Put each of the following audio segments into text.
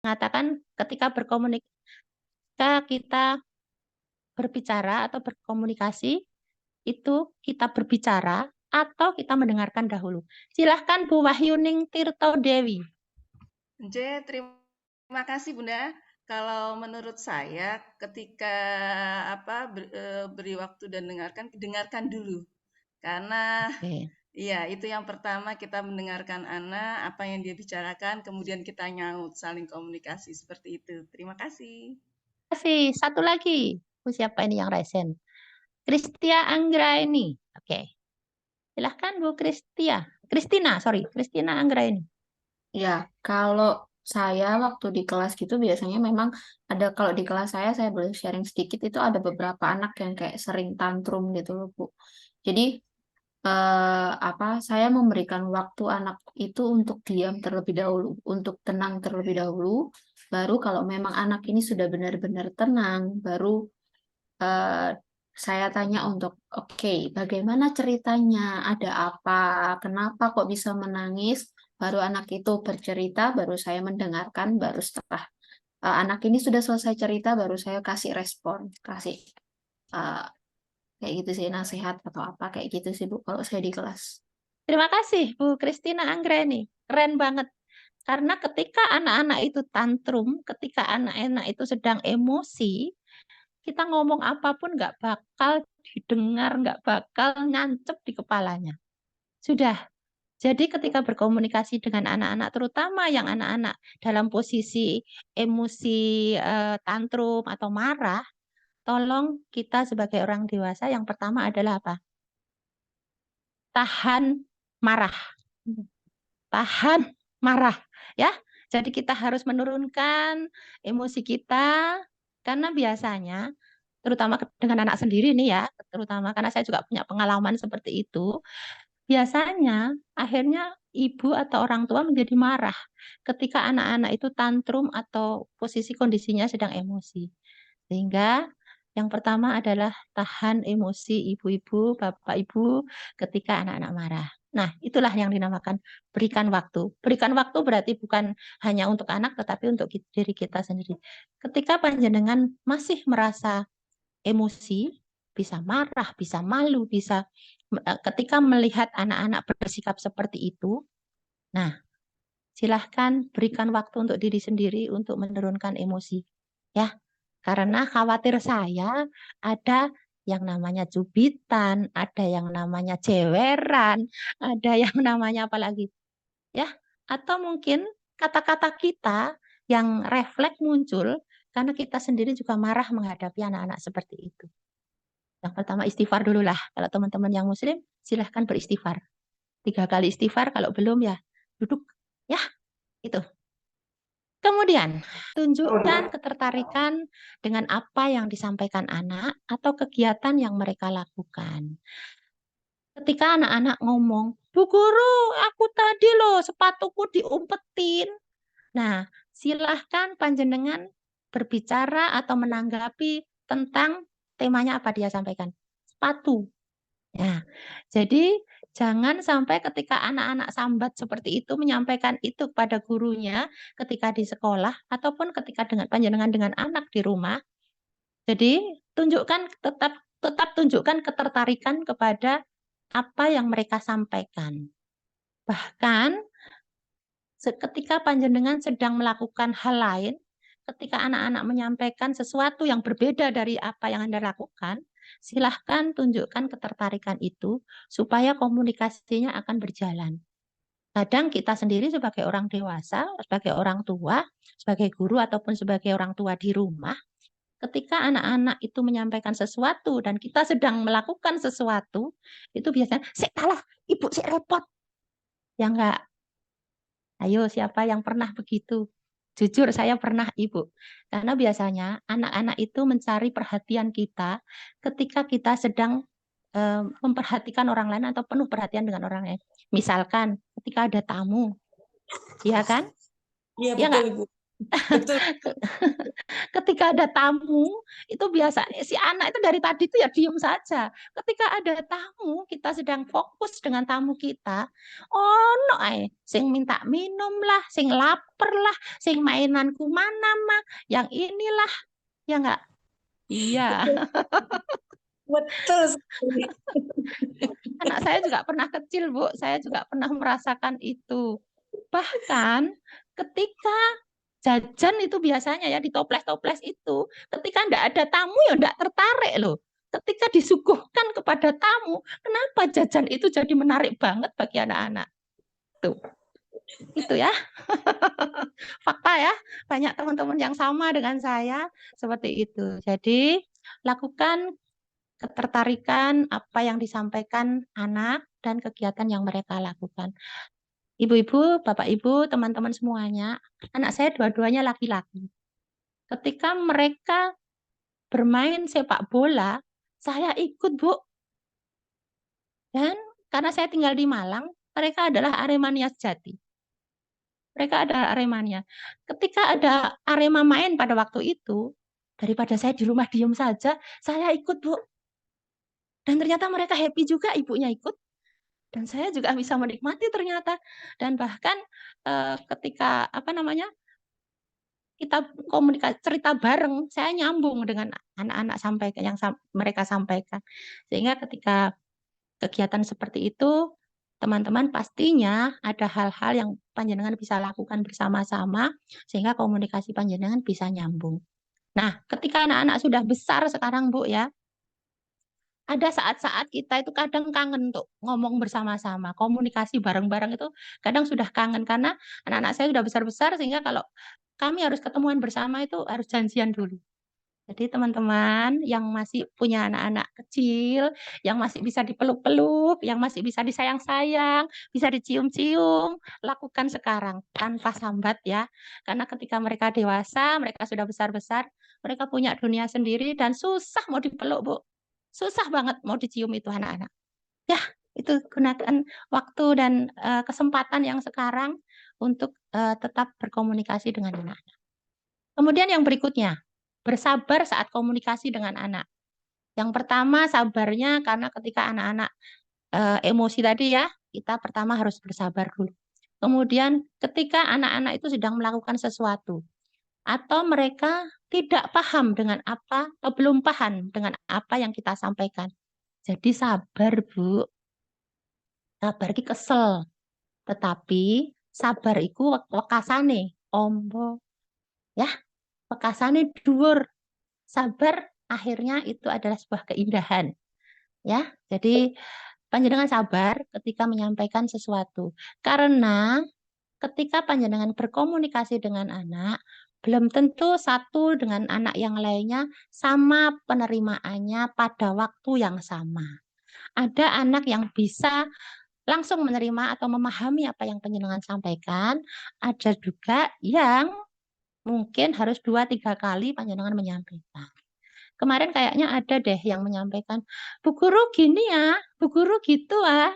mengatakan ketika kita berbicara atau berkomunikasi, itu kita berbicara atau kita mendengarkan dahulu. Silahkan Bu Wahyuning Tirto Dewi. Terima kasih Bunda. Kalau menurut saya ketika beri waktu dan dengarkan dulu. Karena Oke. iya, itu yang pertama kita mendengarkan anak, apa yang dia bicarakan, kemudian kita nyaut, saling komunikasi seperti itu. Terima kasih. Kasih satu lagi. Bu, siapa ini yang resen? Kristia Anggraini. Oke. Silahkan Bu Kristina Anggraini. Ya, kalau saya waktu di kelas gitu biasanya memang ada, kalau di kelas saya boleh sharing sedikit, itu ada beberapa anak yang kayak sering tantrum gitu loh, Bu. Jadi saya memberikan waktu anak itu untuk diam terlebih dahulu, untuk tenang terlebih dahulu. Baru kalau memang anak ini sudah benar-benar tenang, baru eh, saya tanya untuk, oke, bagaimana ceritanya? Ada apa? Kenapa kok bisa menangis? Baru anak itu bercerita, baru saya mendengarkan, baru setelah anak ini sudah selesai cerita, baru saya kasih respon, kasih eh, kayak gitu sih, nasihat atau apa kayak gitu sih Bu, kalau saya di kelas. Terima kasih Bu Kristina Anggraini. Keren banget. Karena ketika anak-anak itu tantrum, ketika anak-anak itu sedang emosi, kita ngomong apapun nggak bakal didengar, nggak bakal ngancep di kepalanya. Sudah. Jadi ketika berkomunikasi dengan anak-anak, terutama yang anak-anak dalam posisi emosi, tantrum atau marah, tolong kita sebagai orang dewasa yang pertama adalah apa? Tahan marah. Tahan marah, ya. Jadi kita harus menurunkan emosi kita, karena biasanya terutama dengan anak sendiri nih ya, terutama karena saya juga punya pengalaman seperti itu. Biasanya akhirnya ibu atau orang tua menjadi marah ketika anak-anak itu tantrum atau posisi kondisinya sedang emosi. Sehingga yang pertama adalah tahan emosi ibu-ibu, bapak ibu ketika anak-anak marah. Nah, itulah yang dinamakan berikan waktu. Berikan waktu berarti bukan hanya untuk anak, tetapi untuk diri kita sendiri. Ketika panjenengan masih merasa emosi, bisa marah, bisa malu, bisa ketika melihat anak-anak bersikap seperti itu, nah, silahkan berikan waktu untuk diri sendiri untuk menurunkan emosi. Ya, karena khawatir saya ada yang namanya cubitan, ada yang namanya ceweran, ada yang namanya apa lagi? Ya, atau mungkin kata-kata kita yang refleks muncul karena kita sendiri juga marah menghadapi anak-anak seperti itu. Yang pertama istighfar dulu lah. Kalau teman-teman yang muslim, silahkan beristighfar. 3 kali istighfar, kalau belum ya duduk. Ya, itu. Kemudian, tunjukkan ketertarikan dengan apa yang disampaikan anak atau kegiatan yang mereka lakukan. Ketika anak-anak ngomong, Bu Guru, aku tadi loh sepatuku diumpetin. Nah, silahkan panjenengan berbicara atau menanggapi tentang temanya apa dia sampaikan. Sepatu. Ya, jadi jangan sampai ketika anak-anak sambat seperti itu menyampaikan itu kepada gurunya ketika di sekolah ataupun ketika dengan panjenengan dengan anak di rumah. Jadi tetap tunjukkan ketertarikan kepada apa yang mereka sampaikan. Bahkan ketika panjenengan sedang melakukan hal lain, ketika anak-anak menyampaikan sesuatu yang berbeda dari apa yang Anda lakukan, silahkan tunjukkan ketertarikan itu supaya komunikasinya akan berjalan. Kadang kita sendiri sebagai orang dewasa, sebagai orang tua, sebagai guru ataupun sebagai orang tua di rumah, ketika anak-anak itu menyampaikan sesuatu dan kita sedang melakukan sesuatu, itu biasanya, "Sik kalah, ibu sik repot." Ya enggak. Ayo, siapa yang pernah begitu? Jujur, saya pernah, Ibu. Karena biasanya anak-anak itu mencari perhatian kita ketika kita sedang memperhatikan orang lain atau penuh perhatian dengan orang lain. Misalkan ketika ada tamu, iya kan? Iya Iya betul nggak? Ibu. Betul. Ketika ada tamu, itu biasa si anak itu dari tadi itu ya diem saja. Ketika ada tamu, kita sedang fokus dengan tamu kita, ono ae sing minta minum lah, sing lapar lah, sing mainanku mana mah, yang inilah, ya enggak? Iya. Betul sekali. Anak saya juga pernah kecil, Bu. Saya juga pernah merasakan itu. Bahkan ketika jajan itu biasanya ya di toples-toples itu, ketika enggak ada tamu ya enggak tertarik loh. Ketika disuguhkan kepada tamu, kenapa jajan itu jadi menarik banget bagi anak-anak? Tuh, itu ya. Fakta ya, banyak teman-teman yang sama dengan saya seperti itu. Jadi, lakukan ketertarikan apa yang disampaikan anak dan kegiatan yang mereka lakukan. Ibu-ibu, bapak ibu, teman-teman semuanya, anak saya dua-duanya laki-laki. Ketika mereka bermain sepak bola, saya ikut, Bu. Dan karena saya tinggal di Malang, mereka adalah Aremania sejati. Mereka adalah Aremania. Ketika ada Arema main pada waktu itu, daripada saya di rumah diem saja, saya ikut, Bu. Dan ternyata mereka happy juga, ibunya ikut. Dan saya juga bisa menikmati ternyata. Dan bahkan ketika apa namanya kita komunikasi cerita bareng, saya nyambung dengan anak-anak sampaikan yang mereka sampaikan. Sehingga ketika kegiatan seperti itu, teman-teman pastinya ada hal-hal yang panjenengan bisa lakukan bersama-sama sehingga komunikasi panjenengan bisa nyambung. Nah, ketika anak-anak sudah besar sekarang, Bu ya, ada saat-saat kita itu kadang kangen untuk ngomong bersama-sama, komunikasi bareng-bareng itu kadang sudah kangen karena anak-anak saya sudah besar-besar sehingga kalau kami harus ketemuan bersama itu harus janjian dulu. Jadi teman-teman yang masih punya anak-anak kecil, yang masih bisa dipeluk-peluk, yang masih bisa disayang-sayang, bisa dicium-cium, lakukan sekarang tanpa sambat ya. Karena ketika mereka dewasa, mereka sudah besar-besar, mereka punya dunia sendiri dan susah mau dipeluk, Bu. Susah banget mau dicium itu anak-anak. Ya, itu gunakan waktu dan kesempatan yang sekarang untuk tetap berkomunikasi dengan anak-anak. Kemudian yang berikutnya, bersabar saat komunikasi dengan anak. Yang pertama sabarnya karena ketika anak-anak emosi tadi ya, kita pertama harus bersabar dulu. Kemudian ketika anak-anak itu sedang melakukan sesuatu atau mereka tidak paham dengan apa atau belum paham dengan apa yang kita sampaikan. Jadi sabar, Bu. Sabar ki kesel, tetapi sabar iku wekasane ombo ya, wekasane dhuwur. Sabar akhirnya itu adalah sebuah keindahan ya. Jadi panjenengan sabar ketika menyampaikan sesuatu. Karena ketika panjenengan berkomunikasi dengan anak, belum tentu satu dengan anak yang lainnya sama penerimaannya pada waktu yang sama. Ada anak yang bisa langsung menerima atau memahami apa yang panjenengan sampaikan, ada juga yang mungkin harus 2-3 kali panjenengan menyampaikan. Kemarin kayaknya ada deh yang menyampaikan, Bu Guru gini ya, Bu Guru gitu ah.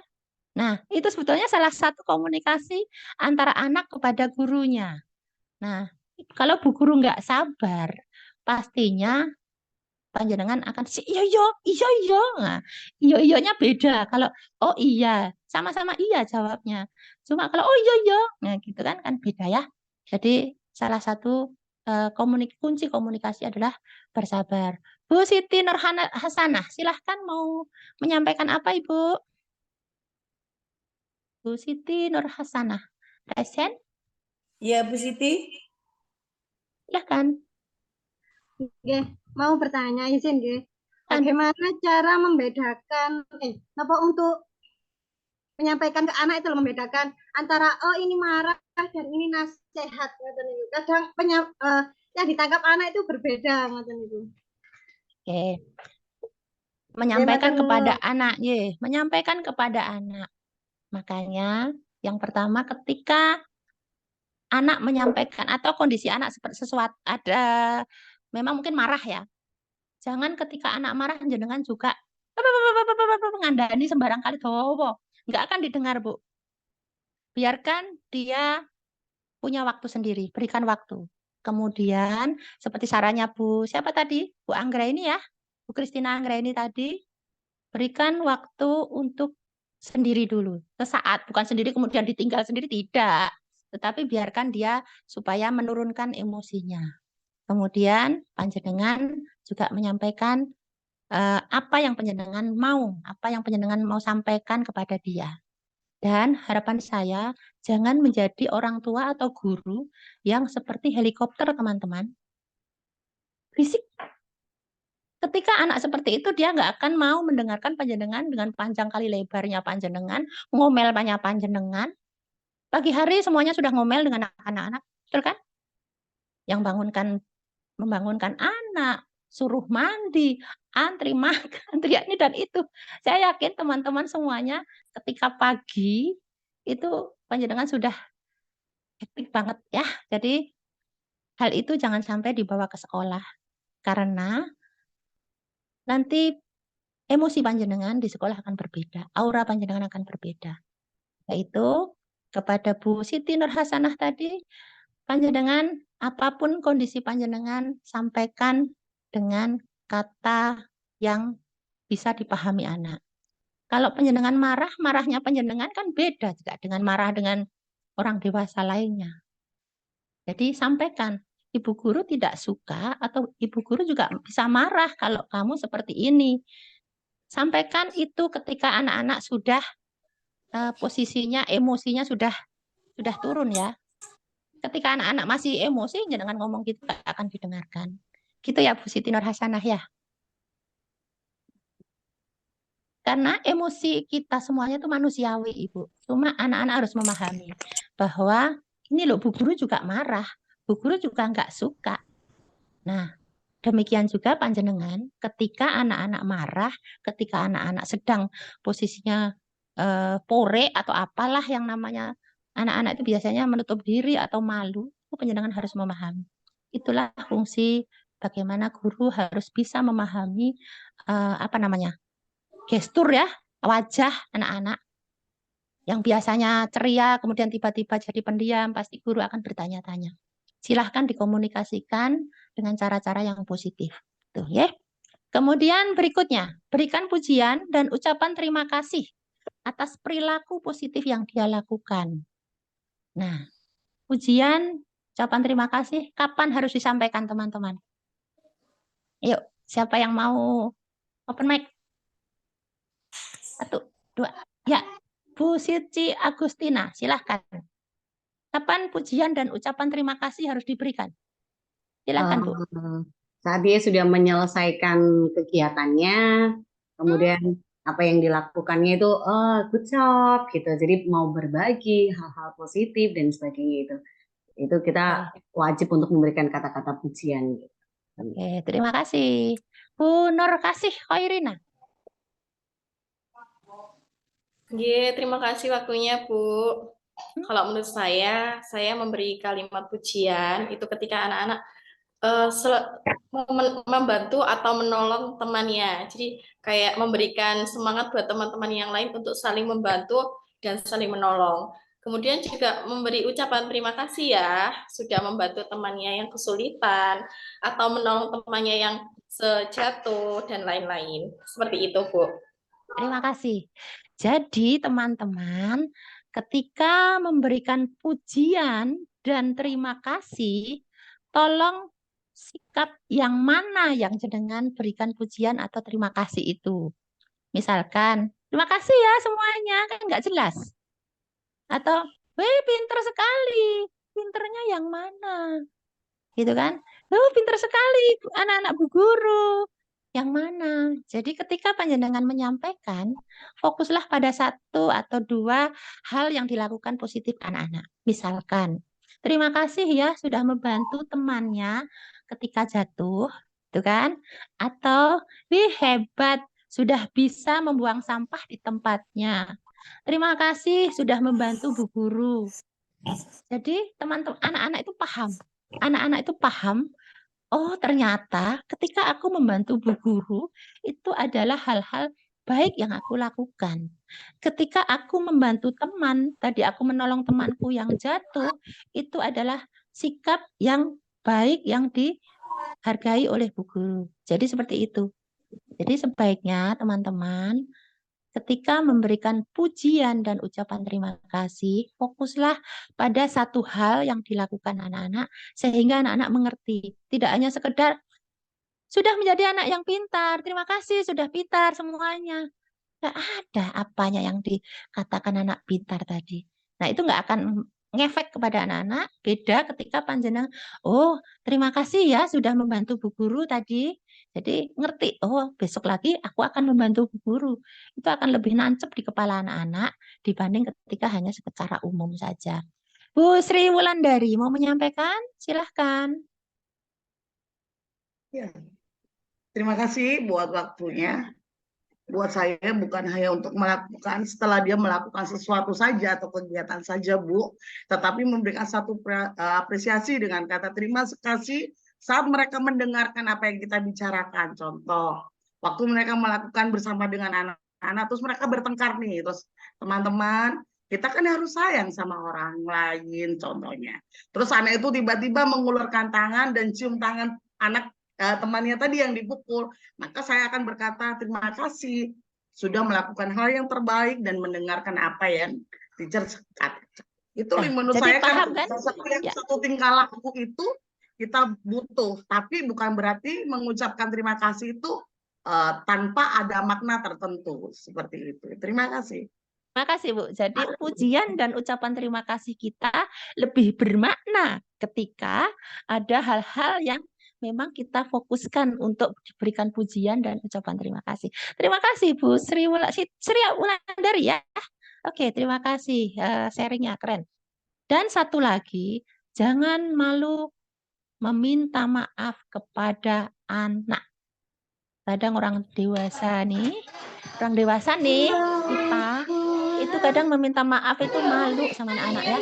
Nah, itu sebetulnya salah satu komunikasi antara anak kepada gurunya. Nah, kalau Bu Guru nggak sabar, pastinya panjenengan akan iya iya iya iya. Nah, iya iyonya beda. Kalau oh iya, sama-sama iya jawabnya. Cuma kalau oh iya iya, nah gitu kan beda ya. Jadi salah satu kunci komunikasi adalah bersabar. Bu Siti Nurhana Hasanah, silahkan mau menyampaikan apa Ibu? Bu Siti Nur Hasanah. Resen, Ya, Bu Siti. silahkan. Oke, mau bertanya izin nggih. Kan. Bagaimana cara membedakan apa untuk menyampaikan ke anak itu loh, membedakan antara oh ini marah dan ini nasihat ngoten niku. Kadang yang ditangkap anak itu berbeda ngoten niku. Oke. Menyampaikan Matur kepada nuwun. anak, ye, menyampaikan kepada anak. Makanya yang pertama ketika anak menyampaikan atau kondisi anak seperti sesuatu ada memang mungkin marah ya. Jangan ketika anak marah jenengan juga mengandani sembarang kali dowo. Enggak akan didengar, Bu. Biarkan dia punya waktu sendiri, berikan waktu. Kemudian seperti sarannya Bu, siapa tadi? Bu Anggra ini ya, Bu Kristina Anggra ini tadi, berikan waktu untuk sendiri dulu. Sesaat, bukan sendiri kemudian ditinggal sendiri, tidak. Tetapi biarkan dia supaya menurunkan emosinya. Kemudian panjenengan juga menyampaikan apa yang panjenengan mau, apa yang panjenengan mau sampaikan kepada dia. Dan harapan saya, jangan menjadi orang tua atau guru yang seperti helikopter, teman-teman. Berisik. Ketika anak seperti itu, dia nggak akan mau mendengarkan panjenengan dengan panjang kali lebarnya panjenengan, ngomel banyak panjenengan. Pagi hari semuanya sudah ngomel dengan anak-anak, betul kan? Yang membangunkan anak, suruh mandi, antri makan, teriak ini dan itu. Saya yakin teman-teman semuanya ketika pagi itu panjenengan sudah hektik banget ya. Jadi hal itu jangan sampai dibawa ke sekolah karena nanti emosi panjenengan di sekolah akan berbeda, aura panjenengan akan berbeda. Yaitu kepada Bu Siti Nurhasanah tadi, panjenengan apapun kondisi panjenengan sampaikan dengan kata yang bisa dipahami anak. Kalau panjenengan marah, marahnya panjenengan kan beda juga dengan marah dengan orang dewasa lainnya. Jadi sampaikan, ibu guru tidak suka atau ibu guru juga bisa marah kalau kamu seperti ini. Sampaikan itu ketika anak-anak sudah posisinya, emosinya sudah turun ya. Ketika anak-anak masih emosi, jangan ngomong gitu, gak akan didengarkan. Gitu ya Bu Siti Nurhasanah ya. Karena emosi kita semuanya itu manusiawi, Ibu. Cuma anak-anak harus memahami bahwa ini loh, Bu Guru juga marah. Bu Guru juga nggak suka. Nah, demikian juga panjenengan ketika anak-anak marah, ketika anak-anak sedang posisinya pore atau apalah yang namanya anak-anak itu biasanya menutup diri atau malu, itu panjenengan harus memahami. Itulah fungsi bagaimana guru harus bisa memahami apa namanya? Gestur ya, wajah anak-anak yang biasanya ceria, kemudian tiba-tiba jadi pendiam, pasti guru akan bertanya-tanya. Silahkan dikomunikasikan dengan cara-cara yang positif. Tuh, ya. Kemudian berikutnya, berikan pujian dan ucapan terima kasih atas perilaku positif yang dia lakukan. Nah, pujian, ucapan terima kasih, kapan harus disampaikan teman-teman? Yuk, siapa yang mau open mic? 1, 2, ya. Bu Siti Agustina, silahkan. Kapan pujian dan ucapan terima kasih harus diberikan? Silahkan, Bu. Saat dia sudah menyelesaikan kegiatannya, kemudian apa yang dilakukannya itu, good job, gitu. Jadi mau berbagi hal-hal positif dan sebagainya itu kita wajib untuk memberikan kata-kata pujian. Gitu. Oke, terima kasih. Bu Nur Kasih Khairina. Terima kasih waktunya, Bu. Kalau menurut saya memberi kalimat pujian itu ketika anak-anak membantu atau menolong temannya. Jadi kayak memberikan semangat buat teman-teman yang lain untuk saling membantu dan saling menolong. Kemudian juga memberi ucapan terima kasih ya, sudah membantu temannya yang kesulitan atau menolong temannya yang sejatuh dan lain-lain. Seperti itu, Bu. Terima kasih. Jadi teman-teman, ketika memberikan pujian dan terima kasih, tolong sikap yang mana yang jenengan berikan pujian atau terima kasih itu. Misalkan, terima kasih ya semuanya, kan nggak jelas. Atau, wih pinter sekali, pinternya yang mana? Gitu kan? Pinter sekali anak-anak Bu Guru. Yang mana? Jadi ketika panjenengan menyampaikan, fokuslah pada 1 atau 2 hal yang dilakukan positif anak-anak. Misalkan, terima kasih ya sudah membantu temannya ketika jatuh, gitu kan? Atau, wih hebat, sudah bisa membuang sampah di tempatnya. Terima kasih sudah membantu Bu Guru. Jadi teman-teman anak-anak itu paham. Anak-anak itu paham, oh ternyata ketika aku membantu Bu Guru, itu adalah hal-hal baik yang aku lakukan. Ketika aku membantu teman, tadi aku menolong temanku yang jatuh, itu adalah sikap yang baik yang dihargai oleh Bu Guru. Jadi seperti itu. Jadi sebaiknya teman-teman ketika memberikan pujian dan ucapan terima kasih, fokuslah pada satu hal yang dilakukan anak-anak sehingga anak-anak mengerti. Tidak hanya sekedar sudah menjadi anak yang pintar, terima kasih sudah pintar semuanya. Nggak ada apanya yang dikatakan anak pintar tadi. Nah, itu nggak akan ngefek kepada anak-anak. Beda ketika panjenengan, oh terima kasih ya sudah membantu Bu Guru tadi. Jadi ngerti, oh besok lagi aku akan membantu Bu Guru. Itu akan lebih nancep di kepala anak-anak dibanding ketika hanya secara umum saja. Bu Sri Wulandari mau menyampaikan? Silahkan. Ya, terima kasih buat waktunya. Buat saya bukan hanya untuk melakukan setelah dia melakukan sesuatu saja atau kegiatan saja, Bu, tetapi memberikan satu apresiasi dengan kata terima kasih saat mereka mendengarkan apa yang kita bicarakan. Contoh, waktu mereka melakukan bersama dengan anak-anak, terus mereka bertengkar nih, terus teman-teman, kita kan harus sayang sama orang lain, contohnya. Terus anak itu tiba-tiba mengulurkan tangan dan cium tangan anak temannya tadi yang dipukul, maka saya akan berkata terima kasih sudah melakukan hal yang terbaik dan mendengarkan apa yang teacher katakan. Itu menurut saya kan satu tingkah laku itu kita butuh, tapi bukan berarti mengucapkan terima kasih itu tanpa ada makna tertentu seperti itu. Terima kasih. Terima kasih, Bu. Jadi pujian dan ucapan terima kasih kita lebih bermakna ketika ada hal-hal yang memang kita fokuskan untuk diberikan pujian dan ucapan terima kasih. Terima kasih Bu Sri Wulandari ya. Oke, terima kasih sharingnya keren. Dan satu lagi, jangan malu meminta maaf kepada anak. Kadang orang dewasa nih kita itu kadang meminta maaf itu malu sama anak-anak ya.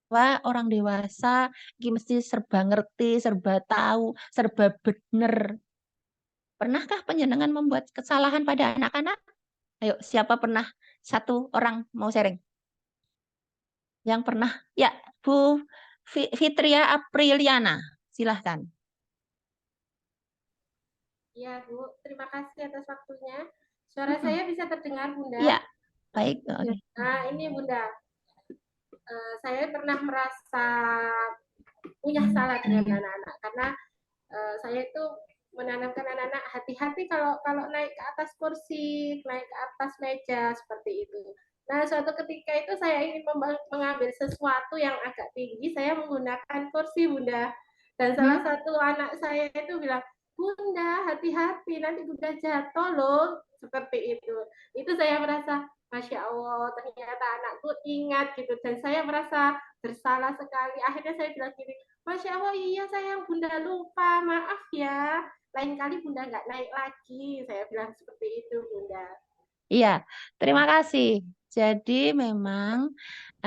Wah, orang dewasa mesti serba ngerti, serba tahu, serba benar. Pernahkah panjenengan membuat kesalahan pada anak-anak? Ayo, siapa pernah? Satu orang mau sharing. Yang pernah? Ya, Bu Fitria Apriliana. Silahkan. Ya, Bu. Terima kasih atas waktunya. Suara saya bisa terdengar, Bunda? Iya, baik. Okay. Nah, ini Bunda. Saya pernah merasa punya salah dengan anak-anak karena saya itu menanamkan anak-anak hati-hati kalau naik ke atas kursi, naik ke atas meja seperti itu. Nah, suatu ketika itu saya ingin mengambil sesuatu yang agak tinggi, saya menggunakan kursi, Bunda. Dan salah satu anak saya itu bilang, Bunda, hati-hati, nanti Bunda jatuh loh, seperti itu. Itu saya merasa, Masya Allah, ternyata anakku ingat gitu. Dan saya merasa bersalah sekali. Akhirnya saya bilang gini, Masya Allah, iya sayang, Bunda lupa, maaf ya. Lain kali Bunda nggak naik lagi. Saya bilang seperti itu, Bunda. Iya, terima kasih. Jadi memang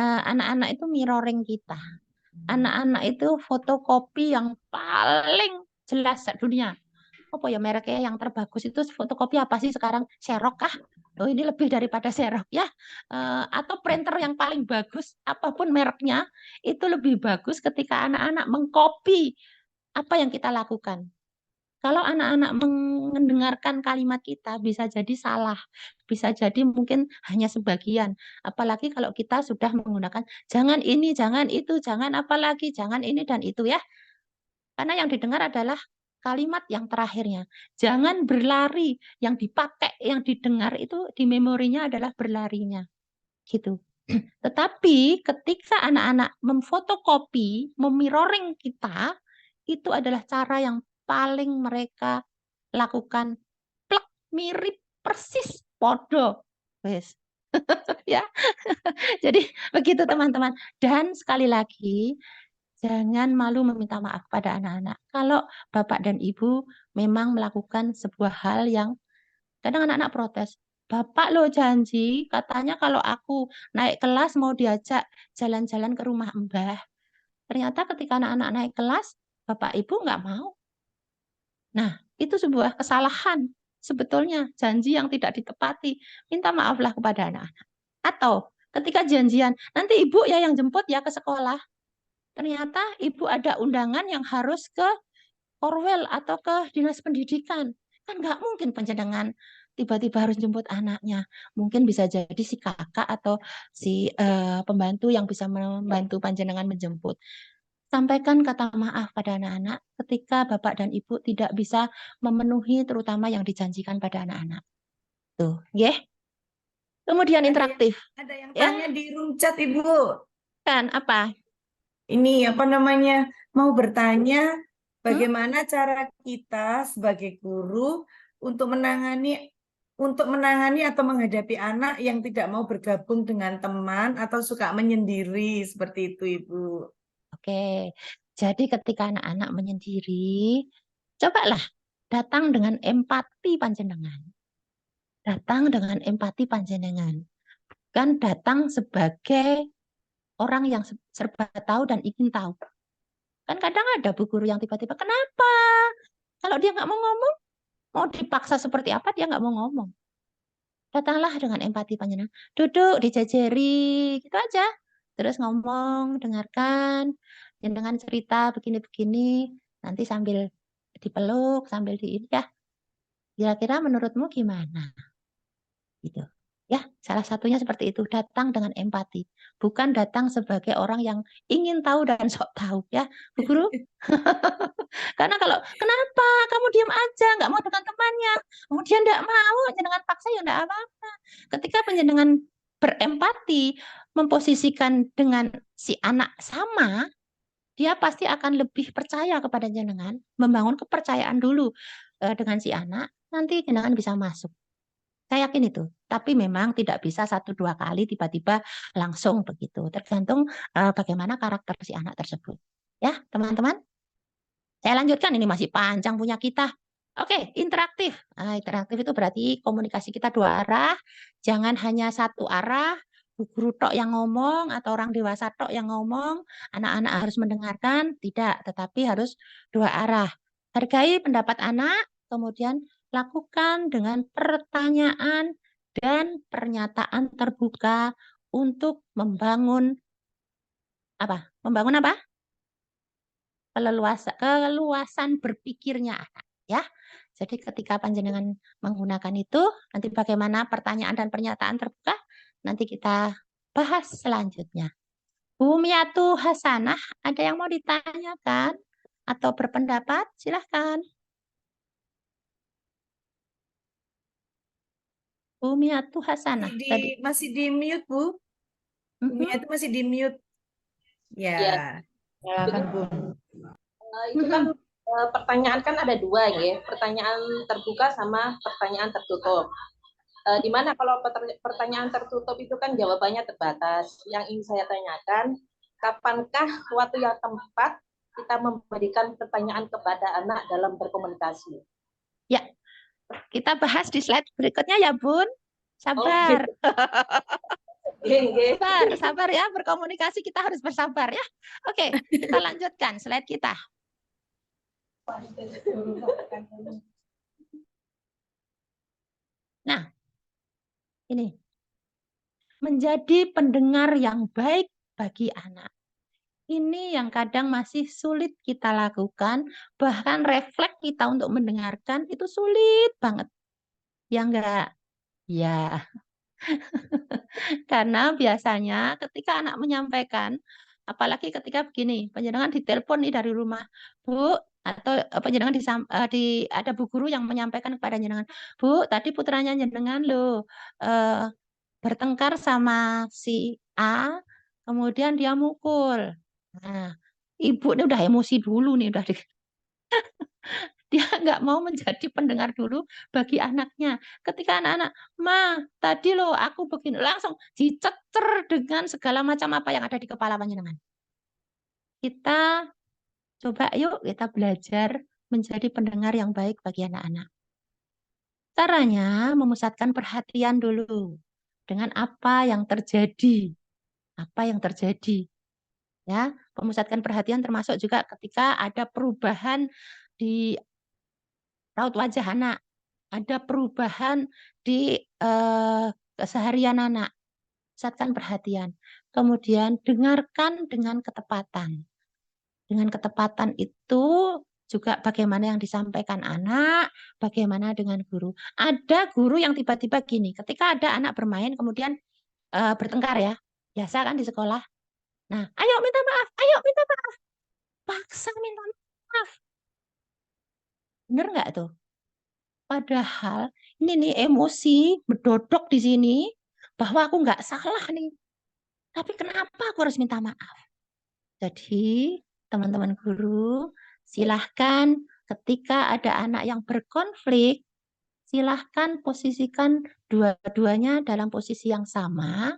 anak-anak itu mirroring kita. Anak-anak itu fotokopi yang paling jelas dunia. Apa ya mereknya yang terbagus itu fotokopi apa sih sekarang? Xerox kah? Oh ini lebih daripada Xerox ya. Atau printer yang paling bagus, apapun mereknya, itu lebih bagus ketika anak-anak mengcopy apa yang kita lakukan. Kalau anak-anak mendengarkan kalimat kita bisa jadi salah, bisa jadi mungkin hanya sebagian. Apalagi kalau kita sudah menggunakan jangan ini, jangan itu, jangan apalagi, jangan ini dan itu ya. Karena yang didengar adalah kalimat yang terakhirnya. Jangan berlari, yang dipakai, yang didengar itu di memorinya adalah berlarinya. Gitu. Tetapi ketika anak-anak memfotokopi, memirroring kita, itu adalah cara yang paling mereka lakukan. Plek, mirip persis podo. Wes. Ya. Jadi begitu teman-teman. Dan sekali lagi jangan malu meminta maaf pada anak-anak. Kalau Bapak dan Ibu memang melakukan sebuah hal yang kadang anak-anak protes. Bapak lo janji katanya kalau aku naik kelas mau diajak jalan-jalan ke rumah Mbah. Ternyata ketika anak-anak naik kelas, Bapak Ibu nggak mau. Nah, itu sebuah kesalahan. Sebetulnya janji yang tidak ditepati. Minta maaflah kepada anak-anak. Atau ketika janjian, nanti Ibu ya yang jemput ya ke sekolah. ternyata ibu ada undangan yang harus ke Korwil atau ke dinas pendidikan. Kan nggak mungkin panjenengan tiba-tiba harus jemput anaknya. Mungkin bisa jadi si kakak atau si pembantu yang bisa membantu panjenengan menjemput. Sampaikan kata maaf pada anak-anak ketika bapak dan ibu tidak bisa memenuhi terutama yang dijanjikan pada anak-anak. Tuh, ya. Kemudian interaktif. Ada yang Ya. tanya di room chat, Ibu. Kan apa? Ini apa namanya? Mau bertanya bagaimana cara kita sebagai guru untuk menangani atau menghadapi anak yang tidak mau bergabung dengan teman atau suka menyendiri seperti itu, Ibu. Oke. Jadi ketika anak-anak menyendiri, cobalah datang dengan empati panjenengan. Datang dengan empati panjenengan. Kan datang sebagai orang yang serba tahu dan ingin tahu. Kan kadang ada bu guru yang tiba-tiba, kenapa? Kalau dia nggak mau ngomong, mau dipaksa seperti apa, dia nggak mau ngomong. Datanglah dengan empati panjenengan. Duduk, dijajari, gitu aja. Terus ngomong, dengarkan, dengan cerita begini-begini, nanti sambil dipeluk, sambil ya. Kira-kira menurutmu gimana? Gitu. Ya, salah satunya seperti itu, datang dengan empati, bukan datang sebagai orang yang ingin tahu dan sok tahu, ya, Bu Guru. Karena kalau kenapa kamu diam aja, nggak mau dengan temannya, kemudian nggak mau, jenengan paksa ya nggak apa-apa. Ketika penjenengan berempati, memposisikan dengan si anak sama, dia pasti akan lebih percaya kepada jenengan, membangun kepercayaan dulu dengan si anak, nanti jenengan bisa masuk. Saya yakin itu, tapi memang tidak bisa 1-2 kali tiba-tiba langsung begitu. Tergantung bagaimana karakter si anak tersebut. Ya, teman-teman. Saya lanjutkan, ini masih panjang punya kita. Oke, interaktif. Nah, interaktif itu berarti komunikasi kita 2 arah, jangan hanya 1 arah, bu guru tok yang ngomong atau orang dewasa tok yang ngomong, anak-anak harus mendengarkan, tidak, tetapi harus 2 arah. Hargai pendapat anak, kemudian lakukan dengan pertanyaan dan pernyataan terbuka untuk membangun apa? Membangun apa? Keluasan berpikirnya anak, ya. Jadi ketika panjenengan menggunakan itu, nanti bagaimana pertanyaan dan pernyataan terbuka, nanti kita bahas selanjutnya. Bu Miatu Hasanah, ada yang mau ditanyakan atau berpendapat? Silahkan. Bu Miatu Hasanah tadi. Masih di mute, Bu. Bu Miatu masih di mute. Ya, silakan, Bu. Itu kan pertanyaan kan ada 2 ya, pertanyaan terbuka sama pertanyaan tertutup. Di mana kalau pertanyaan tertutup itu kan jawabannya terbatas. Yang ingin saya tanyakan, kapankah waktu yang tepat kita memberikan pertanyaan kepada anak dalam berkomunikasi? Ya, kita bahas di slide berikutnya ya, Bun. Sabar. Sabar ya, berkomunikasi kita harus bersabar ya. Oke, kita lanjutkan slide kita. Nah, ini. Menjadi pendengar yang baik bagi anak. Ini yang kadang masih sulit kita lakukan, bahkan refleks kita untuk mendengarkan itu sulit banget. Ya enggak? Ya. Karena biasanya ketika anak menyampaikan, apalagi ketika begini, panjenengan ditelepon nih dari rumah, Bu, atau panjenengan ada bu guru yang menyampaikan kepada jenengan, Bu, tadi putranya jenengan loh bertengkar sama si A, kemudian dia mukul. Nah, ibu ini udah emosi dulu nih, udah dia nggak mau menjadi pendengar dulu bagi anaknya. Ketika anak-anak, Ma, tadi loh aku begini, langsung dicecer dengan segala macam apa yang ada di kepala panjenengan. Kita coba yuk kita belajar menjadi pendengar yang baik bagi anak-anak. Caranya memusatkan perhatian dulu dengan apa yang terjadi. Apa yang terjadi. Ya, memusatkan perhatian termasuk juga ketika ada perubahan di raut wajah anak, ada perubahan di keseharian anak. Pusatkan perhatian. Kemudian dengarkan dengan ketepatan. Dengan ketepatan itu juga bagaimana yang disampaikan anak, bagaimana dengan guru. Ada guru yang tiba-tiba gini, ketika ada anak bermain kemudian bertengkar ya, biasa kan di sekolah. Nah, ayo minta maaf, ayo minta maaf. Paksa minta maaf. Bener nggak tuh? Padahal ini nih emosi berdodok di sini bahwa aku nggak salah nih. Tapi kenapa aku harus minta maaf? Jadi teman-teman guru, silahkan ketika ada anak yang berkonflik, silahkan posisikan dua-duanya dalam posisi yang sama,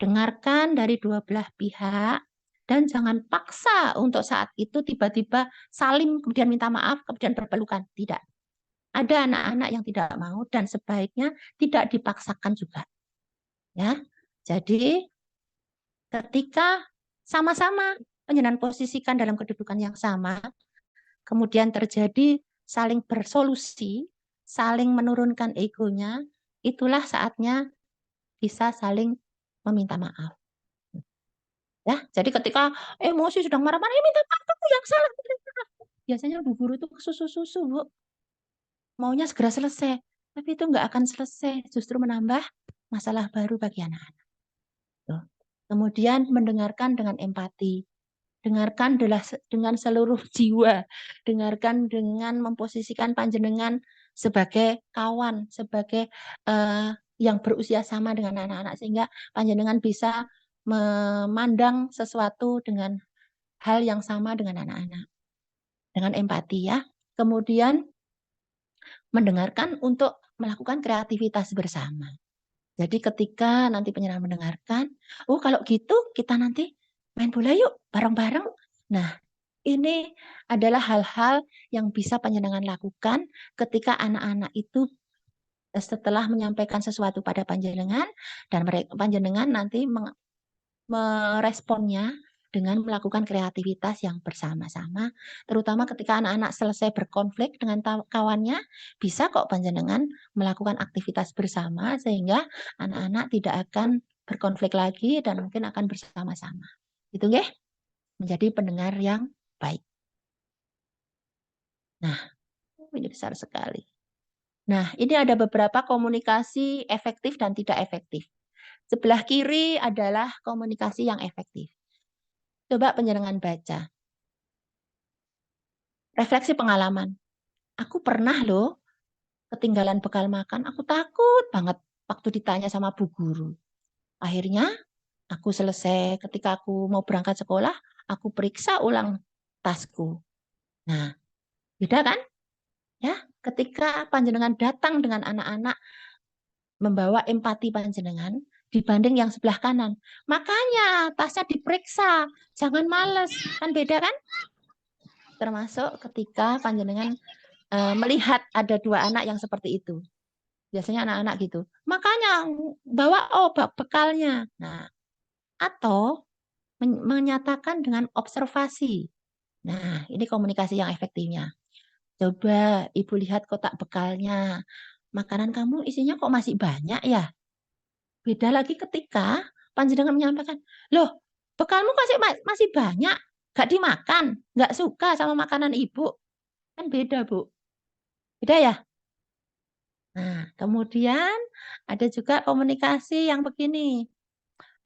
dengarkan dari dua belah pihak, dan jangan paksa untuk saat itu tiba-tiba saling kemudian minta maaf, kemudian berpelukan. Tidak. Ada anak-anak yang tidak mau dan sebaiknya tidak dipaksakan juga. Ya. Jadi ketika sama-sama panjenengan posisikan dalam kedudukan yang sama, kemudian terjadi saling bersolusi, saling menurunkan egonya, itulah saatnya bisa saling meminta maaf. Ya, jadi ketika emosi sedang marah-marah, minta maaf, aku yang salah. Biasanya Bu Guru itu susu-susu, Bu. Maunya segera selesai, tapi itu nggak akan selesai, justru menambah masalah baru bagi anak-anak. Kemudian mendengarkan dengan empati. Dengarkan dengan seluruh jiwa. Dengarkan dengan memposisikan panjenengan sebagai kawan, sebagai yang berusia sama dengan anak-anak, sehingga panjenengan bisa memandang sesuatu dengan hal yang sama dengan anak-anak. Dengan empati ya. Kemudian mendengarkan untuk melakukan kreativitas bersama. Jadi ketika nanti penyelenggara mendengarkan, oh kalau gitu kita nanti main bola yuk bareng-bareng. Nah, ini adalah hal-hal yang bisa panjenengan lakukan ketika anak-anak itu setelah menyampaikan sesuatu pada panjenengan dan panjenengan nanti meresponnya dengan melakukan kreativitas yang bersama-sama, terutama ketika anak-anak selesai berkonflik dengan kawannya, bisa kok panjenengan melakukan aktivitas bersama sehingga anak-anak tidak akan berkonflik lagi dan mungkin akan bersama-sama. Itu ya, menjadi pendengar yang baik. Nah, ini besar sekali. Nah, ini ada beberapa komunikasi efektif dan tidak efektif. Sebelah kiri adalah komunikasi yang efektif. Coba panjenengan baca. Refleksi pengalaman. Aku pernah loh ketinggalan bekal makan. Aku takut banget waktu ditanya sama Bu Guru. Akhirnya aku selesai ketika aku mau berangkat sekolah, aku periksa ulang tasku. Nah, beda kan? Ya, ketika panjenengan datang dengan anak-anak membawa empati panjenengan dibanding yang sebelah kanan. Makanya tasnya diperiksa, jangan males. Kan beda kan? Termasuk ketika panjenengan melihat ada dua anak yang seperti itu. Biasanya anak-anak gitu. Makanya bawa bekalnya. Nah, atau menyatakan dengan observasi. Nah, ini komunikasi yang efektifnya. Coba Ibu lihat kotak bekalnya. Makanan kamu isinya kok masih banyak ya? Beda lagi ketika panjenengan menyampaikan, loh, bekalmu masih banyak, gak dimakan, gak suka sama makanan Ibu. Kan beda, Bu. Beda ya? Nah, kemudian ada juga komunikasi yang begini,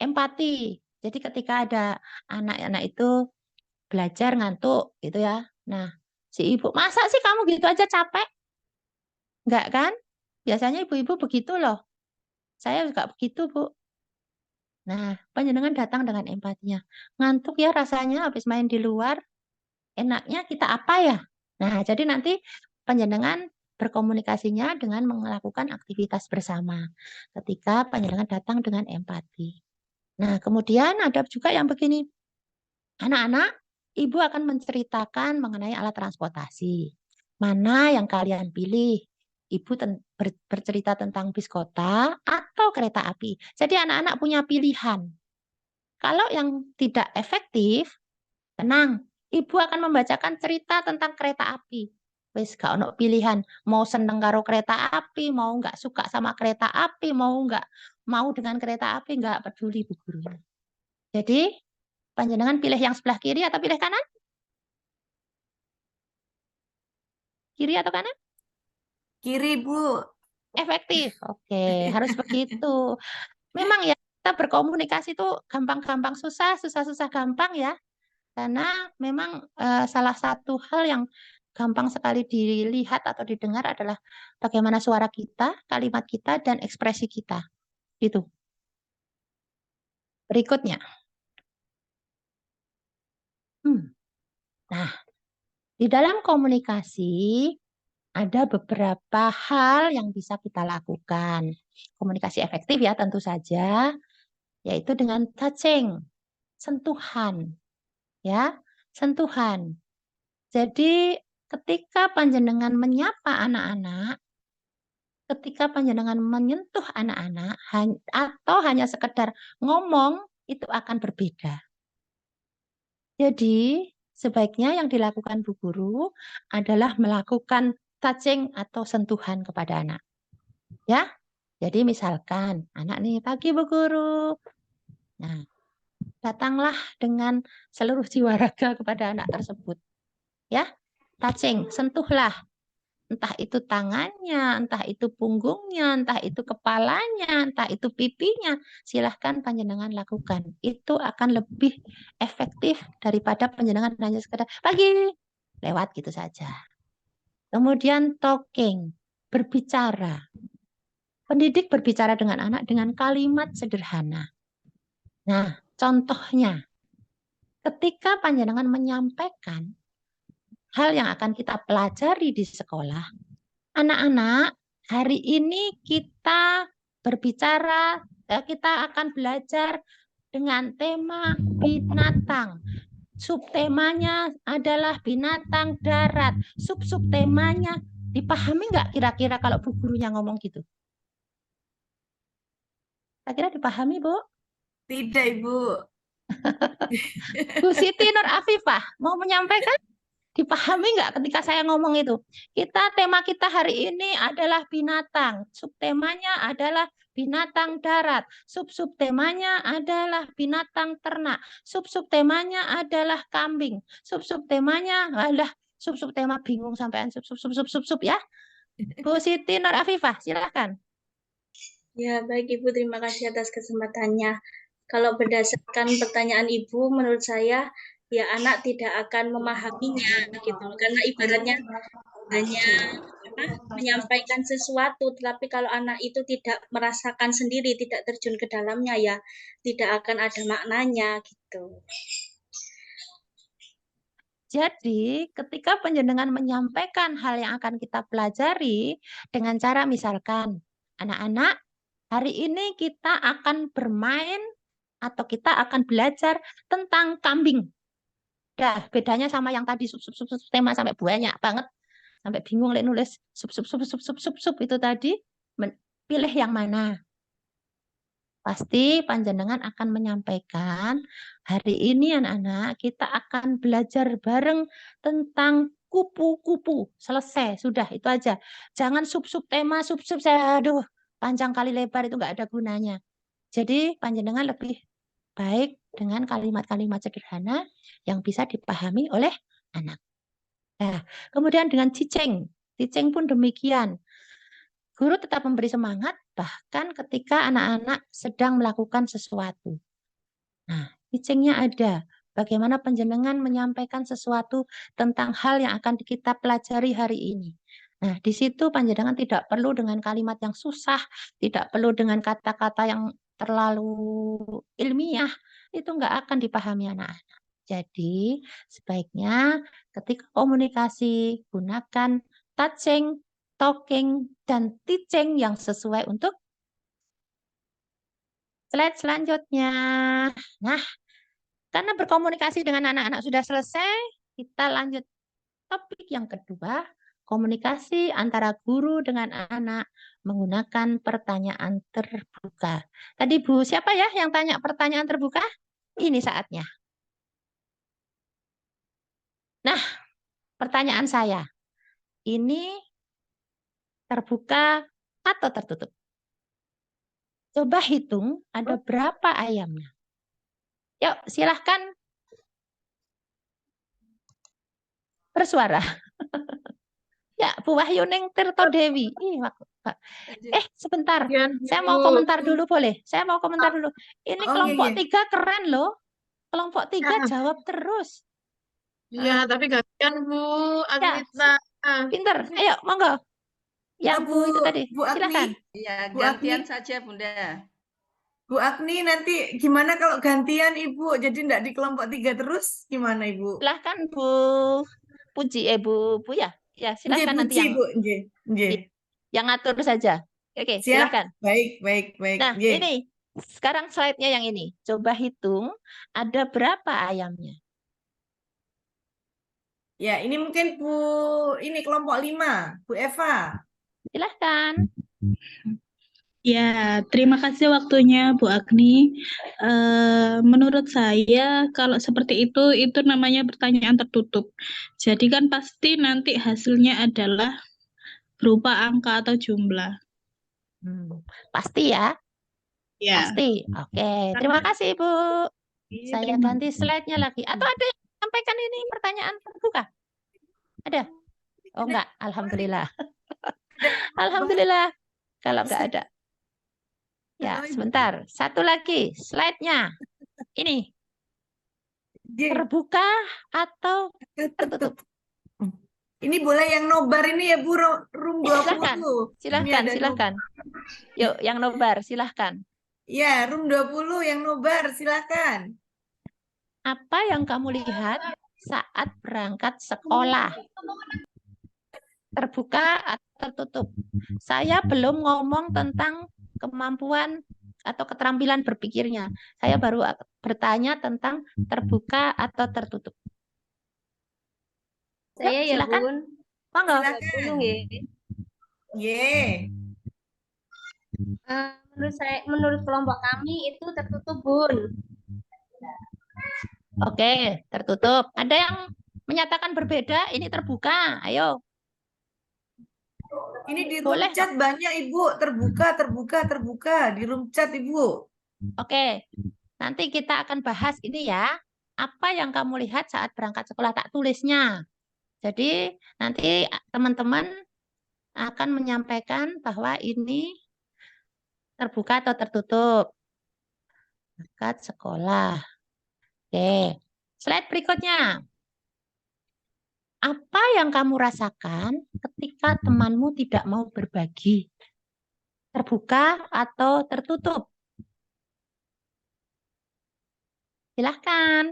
empati. Jadi ketika ada anak-anak itu belajar ngantuk gitu ya. Nah, si ibu, masa sih kamu gitu aja capek? Enggak kan? Biasanya ibu-ibu begitu loh. Saya juga begitu, Bu. Nah, panjenengan datang dengan empatinya. Ngantuk ya rasanya habis main di luar. Enaknya kita apa ya? Nah, jadi nanti panjenengan berkomunikasinya dengan melakukan aktivitas bersama. Ketika panjenengan datang dengan empati. Nah, kemudian ada juga yang begini. Anak-anak, Ibu akan menceritakan mengenai alat transportasi. Mana yang kalian pilih? Ibu bercerita tentang bis kota atau kereta api. Jadi anak-anak punya pilihan. Kalau yang tidak efektif, tenang. Ibu akan membacakan cerita tentang kereta api. Wis gak ono pilihan. Mau seneng karo kereta api, mau nggak suka sama kereta api, mau nggak mau dengan kereta api, nggak peduli Bu Guru. Jadi panjenengan pilih yang sebelah kiri atau pilih kanan? Kiri atau kanan? Kiri, Bu. Efektif. Oke, harus begitu. Memang ya, kita berkomunikasi itu gampang-gampang susah, susah-susah gampang ya. Karena memang salah satu hal yang gampang sekali dilihat atau didengar adalah bagaimana suara kita, kalimat kita, dan ekspresi kita. Gitu. Berikutnya. Nah, di dalam komunikasi ada beberapa hal yang bisa kita lakukan. Komunikasi efektif ya tentu saja, yaitu dengan touching, sentuhan. Ya, sentuhan. Jadi ketika panjenengan menyapa anak-anak, ketika panjenengan menyentuh anak-anak atau hanya sekedar ngomong, itu akan berbeda. Jadi sebaiknya yang dilakukan Bu Guru adalah melakukan touching atau sentuhan kepada anak. Ya, jadi misalkan anak nih, pagi Bu Guru. Nah, datanglah dengan seluruh jiwa raga kepada anak tersebut. Ya, touching, sentuhlah. Entah itu tangannya, entah itu punggungnya, entah itu kepalanya, entah itu pipinya. Silahkan panjenengan lakukan. Itu akan lebih efektif daripada panjenengan hanya sekedar pagi, lewat gitu saja. Kemudian talking, berbicara. Pendidik berbicara dengan anak dengan kalimat sederhana. Nah, contohnya, ketika panjenengan menyampaikan hal yang akan kita pelajari di sekolah, anak-anak, hari ini kita berbicara, kita akan belajar dengan tema binatang. Subtemanya adalah binatang darat. Subtemanya dipahami nggak kira-kira kalau Bu gurunya ngomong gitu? Kira-kira dipahami, Bu? Tidak, Ibu. Bu Siti Nur Afifah mau menyampaikan? Dipahami nggak ketika saya ngomong itu? Tema kita hari ini adalah binatang. Subtemanya adalah binatang darat. Subtemanya adalah binatang ternak. Subtemanya adalah kambing. Subtemanya adalah subtema bingung sampai sub ya. Bu Siti Nur Afifah, silakan. Ya, baik Ibu, terima kasih atas kesempatannya. Kalau berdasarkan pertanyaan Ibu, menurut saya ya anak tidak akan memahaminya gitu, karena ibaratnya hanya menyampaikan sesuatu, tetapi kalau anak itu tidak merasakan sendiri, tidak terjun ke dalamnya, ya tidak akan ada maknanya gitu. Jadi, ketika panjenengan menyampaikan hal yang akan kita pelajari dengan cara misalkan, anak-anak, hari ini kita akan bermain atau kita akan belajar tentang kambing. Ya, bedanya sama yang tadi sub tema sampai banyak banget. Sampai bingung nulis sub itu tadi, pilih yang mana. Pasti panjenengan akan menyampaikan, hari ini anak-anak kita akan belajar bareng tentang kupu-kupu. Selesai, sudah itu aja. Jangan sub tema, saya aduh, panjang kali lebar itu nggak ada gunanya. Jadi panjenengan lebih baik dengan kalimat-kalimat sederhana yang bisa dipahami oleh anak. Nah, kemudian dengan teaching pun demikian. Guru tetap memberi semangat bahkan ketika anak-anak sedang melakukan sesuatu. Nah, teaching-nya ada. Bagaimana panjenengan menyampaikan sesuatu tentang hal yang akan kita pelajari hari ini. Nah, di situ panjenengan tidak perlu dengan kalimat yang susah, tidak perlu dengan kata-kata yang terlalu ilmiah, itu nggak akan dipahami anak-anak. Jadi, sebaiknya ketika komunikasi, gunakan touching, talking, dan teaching yang sesuai untuk slide selanjutnya. Nah, karena berkomunikasi dengan anak-anak sudah selesai, kita lanjut topik yang kedua, komunikasi antara guru dengan anak menggunakan pertanyaan terbuka. Tadi Bu, siapa ya yang tanya pertanyaan terbuka? Ini saatnya. Nah, pertanyaan saya, ini terbuka atau tertutup? Coba hitung ada berapa ayamnya. Yuk, silahkan bersuara. Ya, Bu Wahyuning Tirtodewi. Sebentar. Saya mau Bu. komentar dulu boleh? Saya mau komentar dulu. Ini Oh, kelompok iya. 3 keren loh. Kelompok 3 jawab terus. Iya, tapi gantian Bu Ya, Agnita. pinter. Ayo, monggo. Yang Bu, Bu itu tadi. Bu Agni, Silakan. Iya, Bu Agni, gantian saja Bunda. Bu Agni nanti gimana kalau gantian Ibu? Jadi enggak di kelompok 3 terus? Gimana Ibu? Silahkan Bu Puji, Bu ya. Ya, Nggih, silahkan nanti Puji, yang Bu. Nggih, nggih. yang ngatur saja. Oke, Siap. silahkan. Baik. Nah, Nggih. ini sekarang slide-nya yang ini. Coba hitung ada berapa ayamnya. Ya, ini mungkin ini kelompok 5, Bu Eva. Silahkan. Ya, terima kasih waktunya Bu Agni. Menurut saya kalau seperti itu namanya pertanyaan tertutup. Jadi kan pasti nanti hasilnya adalah berupa angka atau jumlah. Pasti ya? Ya. Pasti. Oke, terima kasih Bu. Saya ganti slide-nya lagi. Atau ada yang sampaikan ini pertanyaan terbuka? Ada? Oh enggak, alhamdulillah. Alhamdulillah. Kalau enggak ada. Ya, sebentar. Satu lagi slide-nya. Ini. Terbuka atau tertutup? Ini boleh yang nobar ini ya Bu, room 20. Silahkan. Yuk, yang nobar, silahkan. Ya, room 20 yang nobar, silahkan. Apa yang kamu lihat saat berangkat sekolah? Terbuka atau tertutup? Saya belum ngomong tentang kemampuan atau keterampilan berpikirnya. Saya baru bertanya tentang terbuka atau tertutup. Saya ya, silakan. Bun. Monggo. Dulu nggih. Menurut kelompok kami itu tertutup, Bun. Oke, tertutup. Ada yang menyatakan berbeda? Ini terbuka. Ayo. Ini di room chat banyak Ibu, terbuka di room chat Ibu. Oke, nanti kita akan bahas ini ya. Apa yang kamu lihat saat berangkat sekolah, tak tulisnya. Jadi nanti teman-teman akan menyampaikan bahwa ini terbuka atau tertutup. Berangkat sekolah. Oke, slide berikutnya. Apa yang kamu rasakan ketika temanmu tidak mau berbagi? Terbuka atau tertutup? Silahkan.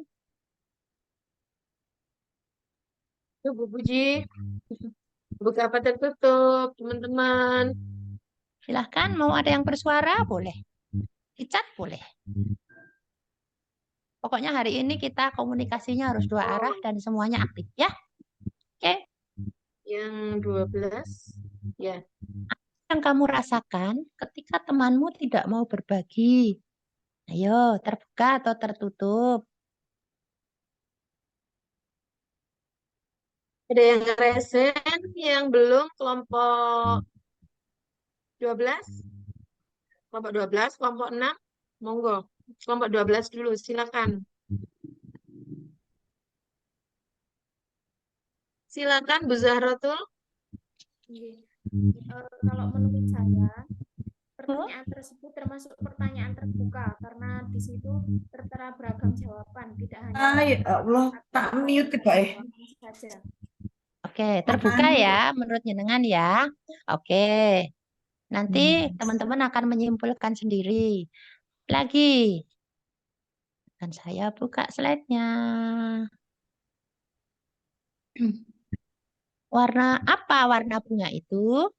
Bu Puji. Buka apa tertutup, teman-teman? Silahkan, mau ada yang bersuara? Boleh. Di chat boleh. Pokoknya hari ini kita komunikasinya harus 2 arah dan semuanya aktif ya. Oke. Yang 12. Ya. Apa yang kamu rasakan ketika temanmu tidak mau berbagi? Ayo, terbuka atau tertutup? Ada yang resen, yang belum kelompok 12. Kelompok 12, kelompok 6. Monggo. Kelompok 12 dulu, silakan. Silakan Bu Zahratul. Kalau menurut saya, pertanyaan tersebut termasuk pertanyaan terbuka karena di situ tertera beragam jawaban, tidak hanya Ya Allah, tak mute Pak. saja. Oke, terbuka ya menurut jenengan ya. Oke. Nanti teman-teman akan menyimpulkan sendiri. Lagi. Dan saya buka slide-nya. Warna apa warna bunga itu?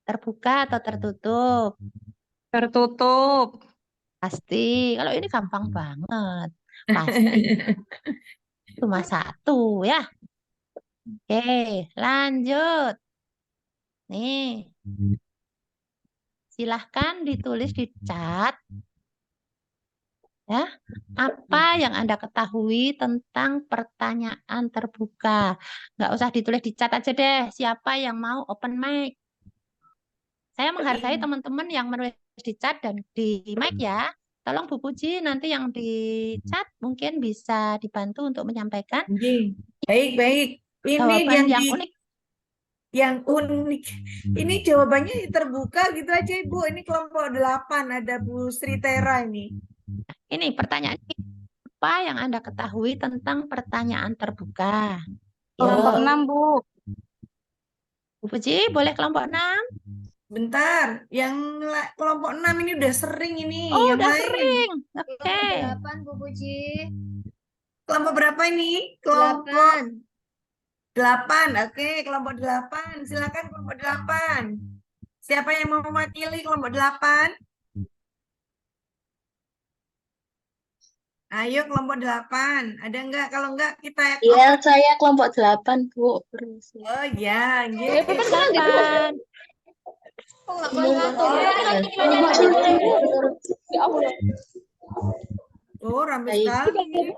Terbuka atau tertutup? Tertutup. Pasti. Kalau ini gampang banget. Pasti. Cuma 1 ya. Oke, lanjut. Nih. Silahkan ditulis di chat. Ya, apa yang Anda ketahui tentang pertanyaan terbuka? Nggak usah ditulis di chat aja deh. Siapa yang mau open mic? Saya menghargai teman-teman yang menulis di chat dan di mic ya. Tolong Bu Puji nanti yang di chat mungkin bisa dibantu untuk menyampaikan Baik. Ini jawaban yang di unik. yang unik. Ini jawabannya terbuka gitu aja Ibu. Ini kelompok 8 ada Bu Sri Tera ini. Ini pertanyaan apa yang Anda ketahui tentang pertanyaan terbuka? Kelompok Yuk, 6, Bu. Bu Puji, boleh kelompok 6? Bentar, yang kelompok 6 ini udah sering ini, Oh, yang udah lain. sering. Oke. 8 Bu Puji. Kelompok berapa ini? Kelompok 8. Oke, kelompok 8. Silakan kelompok 8. Siapa yang mau mewakili kelompok 8? Ayo kelompok 8. Ada enggak? Kalau enggak kita Iya, saya kelompok 8, Bu. Permisi. Oh ya, gitu. 8. Oh, ramai Baik. sekali.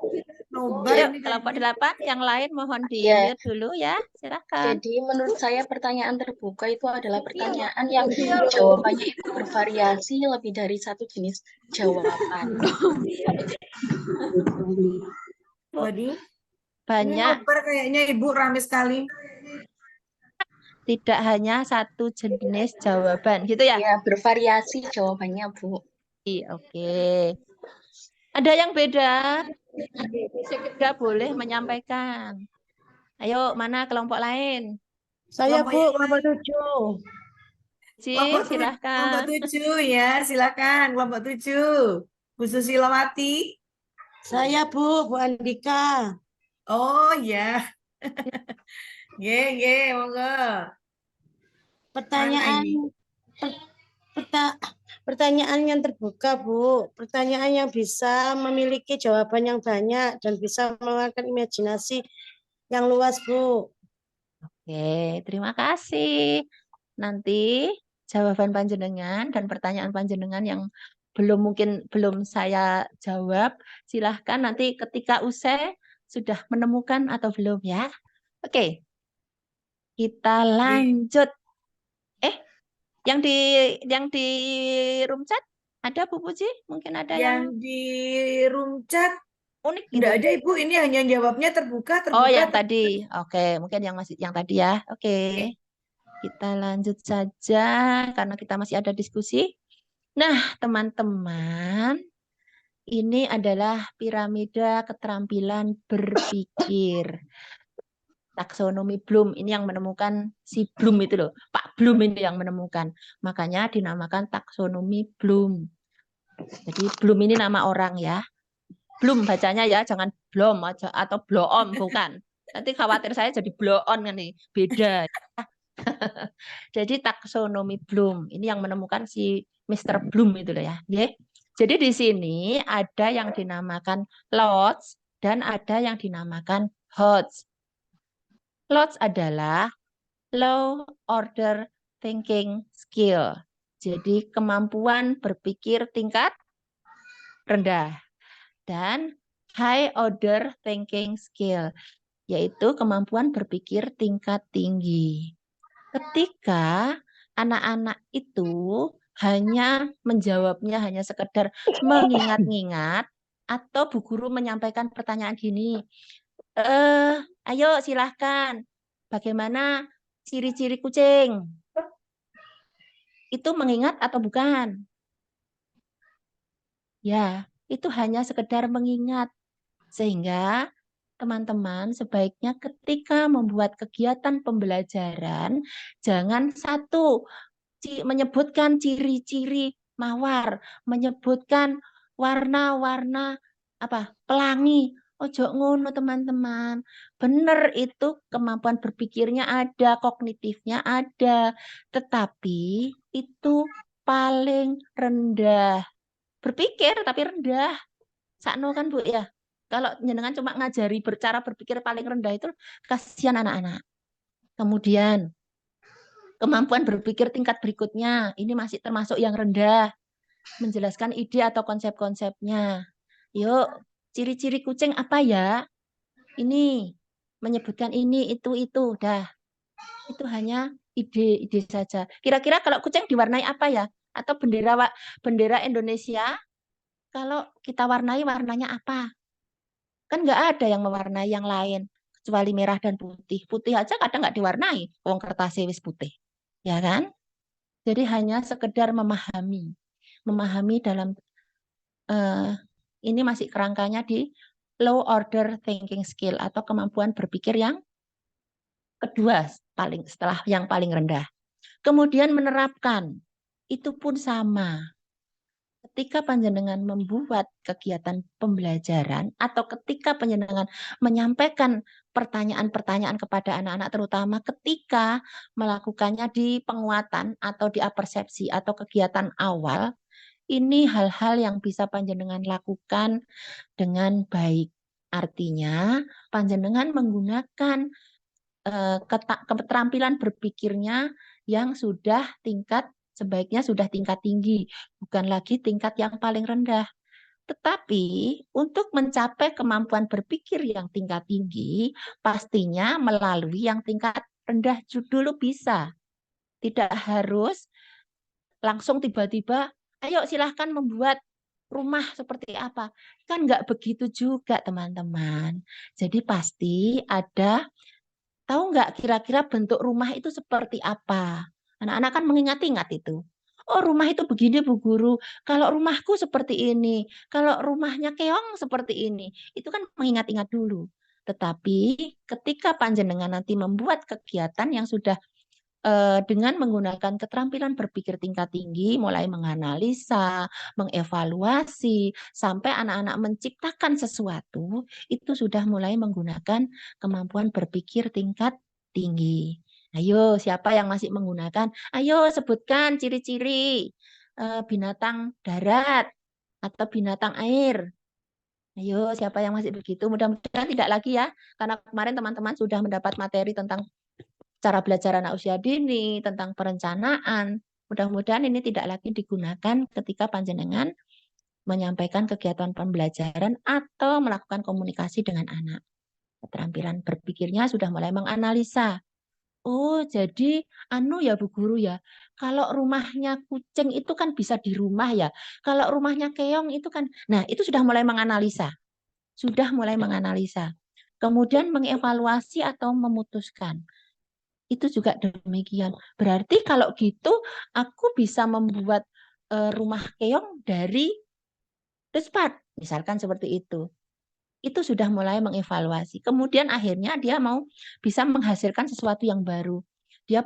Nobar Yuk, ini kelompok kayaknya. 8 yang lain mohon Iya. di-mute dulu ya. Silakan. Jadi menurut saya pertanyaan terbuka itu adalah pertanyaan yang jawabannya itu bervariasi lebih dari satu jenis jawaban. Waduh, ini Banyak, nobar kayaknya Ibu ramai sekali. tidak hanya satu jenis jawaban, gitu ya? Ya, bervariasi jawabannya, Bu. Oke. Ada yang beda? Tidak boleh menyampaikan. Ayo, mana kelompok lain? Saya, Kelompok Bu, yang kelompok lain. 7. Ci, Kelompok silahkan. 7 ya, silakan kelompok 7. Bu Susilowati. Saya, Bu, Bu Andika. Oh ya. Ye, monggo. Pertanyaan Mana ini? pertanyaan yang terbuka, Bu. Pertanyaan yang bisa memiliki jawaban yang banyak dan bisa mengeluarkan imajinasi yang luas, Bu. Oke, terima kasih. Nanti jawaban panjenengan dan pertanyaan panjenengan yang belum saya jawab, silahkan nanti ketika usai sudah menemukan atau belum ya. Oke, kita lanjut. Yang di room chat ada Bu Puji? Mungkin ada yang Yang di room chat unik gitu. enggak ada Ibu, ini hanya jawabnya terbuka. Oh, yang tadi. Oke, mungkin yang tadi ya. Oke. Kita lanjut saja karena kita masih ada diskusi. Nah, teman-teman, ini adalah piramida keterampilan berpikir. Taksonomi Bloom ini yang menemukan si Bloom itu loh. Pak Bloom ini yang menemukan. Makanya dinamakan taksonomi Bloom. Jadi Bloom ini nama orang ya. Bloom bacanya ya, jangan Blom aja atau Bloom, bukan. Nanti khawatir saya jadi blow-on nih, beda. Jadi taksonomi Bloom ini yang menemukan si Mr. Bloom itu loh ya. Jadi di sini ada yang dinamakan Lodge dan ada yang dinamakan Hodge. Lodge adalah low order thinking skill. Jadi kemampuan berpikir tingkat rendah. Dan high order thinking skill, yaitu kemampuan berpikir tingkat tinggi. Ketika anak-anak itu hanya menjawabnya hanya sekedar mengingat-ingat, atau Bu Guru menyampaikan pertanyaan gini, ayo silahkan, bagaimana ciri-ciri kucing? Itu mengingat atau bukan? Ya, itu hanya sekedar mengingat. Sehingga teman-teman sebaiknya ketika membuat kegiatan pembelajaran, jangan menyebutkan ciri-ciri mawar, menyebutkan warna-warna pelangi. Ojo ngono teman-teman. Benar itu kemampuan berpikirnya ada, kognitifnya ada, tetapi itu paling rendah. Berpikir tapi rendah. Sakno kan Bu ya. Kalau jenengan cuma ngajari cara berpikir paling rendah itu kasihan anak-anak. Kemudian kemampuan berpikir tingkat berikutnya, ini masih termasuk yang rendah. Menjelaskan ide atau konsep-konsepnya. Yuk, ciri-ciri kucing apa ya? Ini, menyebutkan ini, itu, dah. Itu hanya ide-ide saja. Kira-kira kalau kucing diwarnai apa ya? Atau bendera Indonesia, kalau kita warnai warnanya apa? Kan nggak ada yang mewarnai yang lain. kecuali merah dan putih. Putih aja kadang nggak diwarnai, wong kertasnya wis putih. Ya kan? Jadi hanya sekedar memahami. Memahami dalam ini masih kerangkanya di low order thinking skill atau kemampuan berpikir yang kedua setelah yang paling rendah. Kemudian menerapkan, itu pun sama. Ketika panjenengan membuat kegiatan pembelajaran atau ketika panjenengan menyampaikan pertanyaan-pertanyaan kepada anak-anak, terutama ketika melakukannya di penguatan atau di apersepsi atau kegiatan awal, ini hal-hal yang bisa panjenengan lakukan dengan baik. Artinya panjenengan menggunakan keterampilan berpikirnya yang sebaiknya sudah tingkat tinggi, bukan lagi tingkat yang paling rendah. Tetapi untuk mencapai kemampuan berpikir yang tingkat tinggi, pastinya melalui yang tingkat rendah dulu bisa. Tidak harus langsung tiba-tiba, ayo silahkan membuat rumah seperti apa. Kan nggak begitu juga teman-teman. Jadi pasti ada, tahu nggak kira-kira bentuk rumah itu seperti apa? Anak-anak kan mengingat-ingat itu. Oh, rumah itu begini, Bu Guru. Kalau rumahku seperti ini. Kalau rumahnya Keong seperti ini. Itu kan mengingat-ingat dulu. Tetapi ketika panjenengan nanti membuat kegiatan yang sudah dengan menggunakan keterampilan berpikir tingkat tinggi, mulai menganalisa, mengevaluasi, sampai anak-anak menciptakan sesuatu, itu sudah mulai menggunakan kemampuan berpikir tingkat tinggi. Ayo, siapa yang masih menggunakan? Ayo sebutkan ciri-ciri binatang darat atau binatang air. Ayo, siapa yang masih begitu? Mudah-mudahan tidak lagi ya, karena kemarin teman-teman sudah mendapat materi tentang cara belajar anak usia dini, tentang perencanaan. Mudah-mudahan ini tidak lagi digunakan ketika panjenengan menyampaikan kegiatan pembelajaran atau melakukan komunikasi dengan anak. Keterampilan berpikirnya sudah mulai menganalisa. Oh, jadi ya Bu Guru ya, kalau rumahnya kucing itu kan bisa di rumah ya. Kalau rumahnya keong itu kan, nah itu sudah mulai menganalisa. Sudah mulai menganalisa. Kemudian mengevaluasi atau memutuskan. Itu juga demikian. Berarti kalau gitu aku bisa membuat rumah keong dari despat, misalkan seperti itu. Itu sudah mulai mengevaluasi. Kemudian akhirnya dia mau bisa menghasilkan sesuatu yang baru. Dia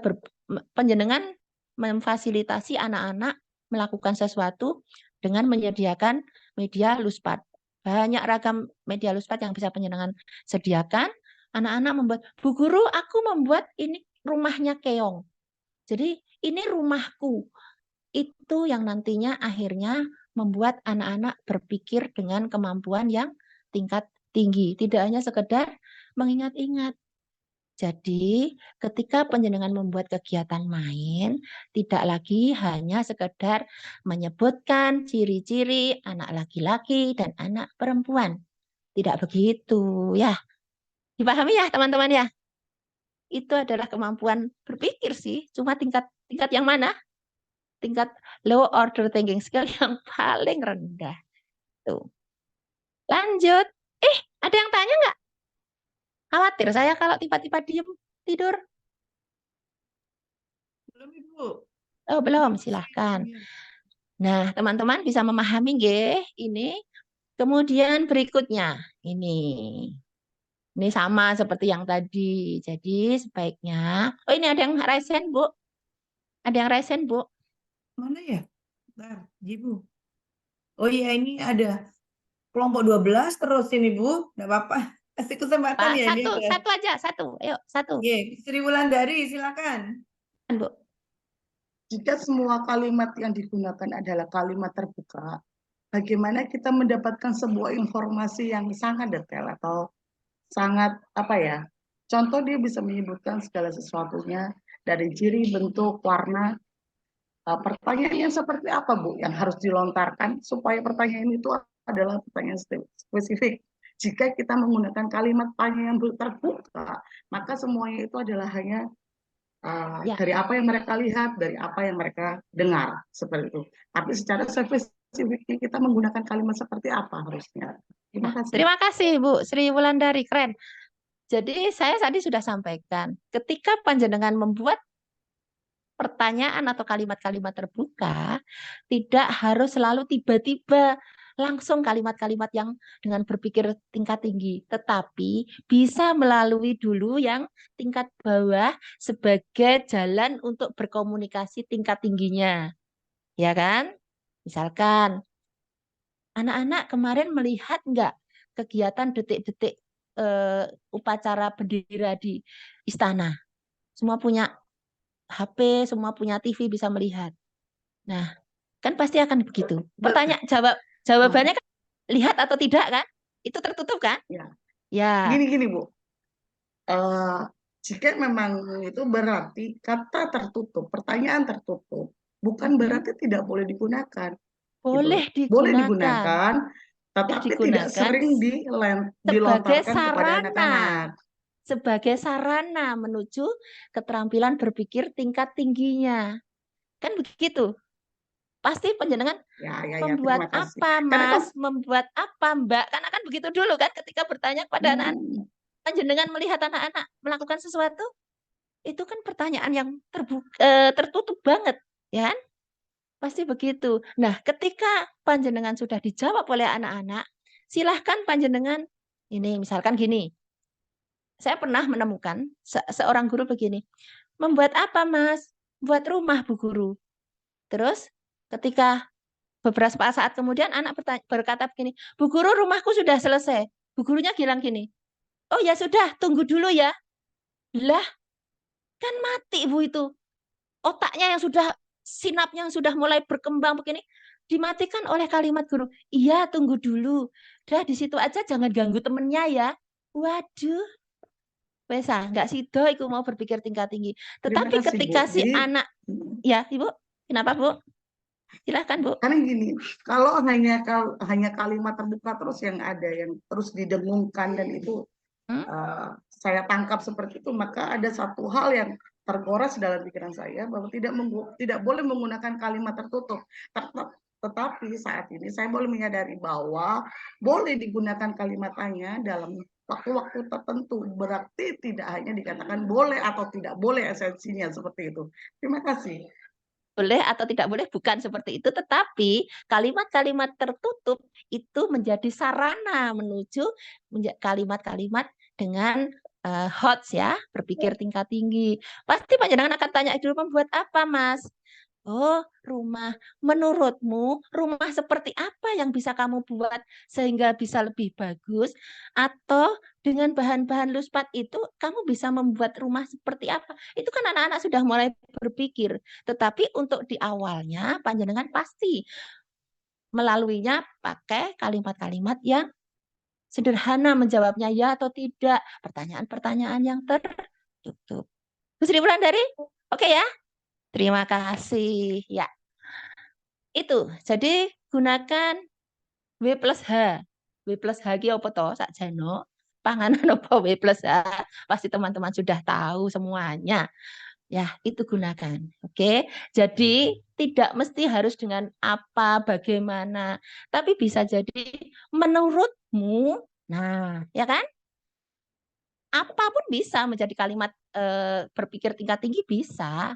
panjenengan memfasilitasi anak-anak melakukan sesuatu dengan menyediakan media luspat. Banyak ragam media luspat yang bisa panjenengan sediakan. Anak-anak membuat, Bu Guru, aku membuat ini rumahnya keong. Jadi ini rumahku. Itu yang nantinya akhirnya membuat anak-anak berpikir dengan kemampuan yang tingkat tinggi. Tidak hanya sekedar mengingat-ingat. Jadi ketika panjenengan membuat kegiatan main, tidak lagi hanya sekedar menyebutkan ciri-ciri anak laki-laki dan anak perempuan. Tidak begitu ya. Dipahami ya teman-teman ya? Itu adalah kemampuan berpikir sih, cuma tingkat yang mana? Tingkat low order thinking skill yang paling rendah. Tuh. Lanjut. Ada yang tanya nggak? Khawatir saya kalau tiba-tiba diem tidur. Belum, Ibu. Oh, belum, silahkan. Nah, teman-teman bisa memahami nggih ini. Kemudian berikutnya ini sama seperti yang tadi. Jadi sebaiknya, oh ini ada yang resen, Bu. Ada yang resen, Bu. Mana ya? Bentar, Ibu. Oh iya, ini ada kelompok 12 terus ini, Bu. Nggak apa-apa. Kasih kesempatan Pak, ya ini. satu aja, satu. Ayo, satu. Iya, Sri Wulandari, silakan. Bu. Jika semua kalimat yang digunakan adalah kalimat terbuka, bagaimana kita mendapatkan sebuah informasi yang sangat detail atau sangat contoh dia bisa menyebutkan segala sesuatunya dari ciri, bentuk, warna. Pertanyaannya seperti apa, Bu, yang harus dilontarkan supaya pertanyaan itu adalah pertanyaan spesifik. Jika kita menggunakan kalimat tanya yang terbuka, maka semuanya itu adalah hanya dari apa yang mereka lihat, dari apa yang mereka dengar, seperti itu. Tapi secara spesifiknya kita menggunakan kalimat seperti apa harusnya. Terima kasih. Terima kasih Bu Sri Wulandari, keren. Jadi saya tadi sudah sampaikan, ketika panjenengan membuat pertanyaan atau kalimat-kalimat terbuka, tidak harus selalu tiba-tiba langsung kalimat-kalimat yang dengan berpikir tingkat tinggi, tetapi bisa melalui dulu yang tingkat bawah sebagai jalan untuk berkomunikasi tingkat tingginya. Ya kan? Misalkan, anak-anak kemarin melihat nggak kegiatan detik-detik upacara bendera di istana? Semua punya HP, semua punya TV, bisa melihat. Nah, kan pasti akan begitu. Jawabannya kan lihat atau tidak kan? Itu tertutup kan? Ya. Ya. Gini Bu. Jika memang itu berarti kata tertutup, pertanyaan tertutup, bukan berarti tidak boleh digunakan. Boleh Gitu. Boleh digunakan. digunakan, tetapi tidak sering dilontarkan kepada anak-anak. Sebagai sarana menuju keterampilan berpikir tingkat tingginya. Kan begitu. Pasti panjenengan membuat apa, Mas? Membuat apa, Mbak? Karena kan begitu dulu kan ketika bertanya kepada anak-anak. Panjenengan melihat anak-anak melakukan sesuatu, itu kan pertanyaan yang tertutup banget, ya kan? Pasti begitu. Nah, ketika panjenengan sudah dijawab oleh anak-anak, silahkan panjenengan, ini misalkan gini, saya pernah menemukan seorang guru begini, membuat apa, Mas? Buat rumah, Bu Guru. Terus ketika beberapa saat kemudian anak berkata begini, Bu Guru, rumahku sudah selesai. Bu Gurunya bilang gini, oh ya sudah, tunggu dulu ya. Lah, kan mati Bu itu. Otaknya yang sudah, sinapnya yang sudah mulai berkembang begini, dimatikan oleh kalimat guru. Iya, tunggu dulu. Dah di situ aja, jangan ganggu temennya ya. Waduh. Wesa, nggak sido iku mau berpikir tingkat tinggi. Tetapi ketika si anak, ya Ibu, kenapa Bu? Silahkan Bu. Karena gini, kalau hanya kalimat terbuka terus yang ada, yang terus didengungkan dan itu saya tangkap seperti itu, maka ada satu hal yang tergores dalam pikiran saya bahwa tidak boleh menggunakan kalimat tertutup. Tetapi saat ini saya boleh menyadari bahwa boleh digunakan kalimatnya dalam waktu-waktu tertentu. Berarti tidak hanya dikatakan boleh atau tidak boleh esensinya seperti itu. Terima kasih. Boleh atau tidak boleh bukan seperti itu, tetapi kalimat-kalimat tertutup itu menjadi sarana menuju kalimat-kalimat dengan HOTS ya, berpikir tingkat tinggi. Pasti panjenengan akan tanya dulu, membuat apa, Mas? Oh, rumah. Menurutmu rumah seperti apa yang bisa kamu buat sehingga bisa lebih bagus? Atau dengan bahan-bahan luspat itu kamu bisa membuat rumah seperti apa? Itu kan anak-anak sudah mulai berpikir. Tetapi untuk di awalnya panjenengan pasti melaluinya pakai kalimat-kalimat yang sederhana, menjawabnya ya atau tidak. Pertanyaan-pertanyaan yang tertutup. Bu Sri Wulandari, oke ya? Terima kasih. Ya, itu. Jadi gunakan W plus H. W plus H ki apa toh sakjane? Panganan apa W plus H? Pasti teman-teman sudah tahu semuanya. Ya, itu gunakan. Oke. Jadi tidak mesti harus dengan apa, bagaimana, tapi bisa jadi menurutmu. Nah, ya kan? Apapun bisa menjadi kalimat berpikir tingkat tinggi bisa.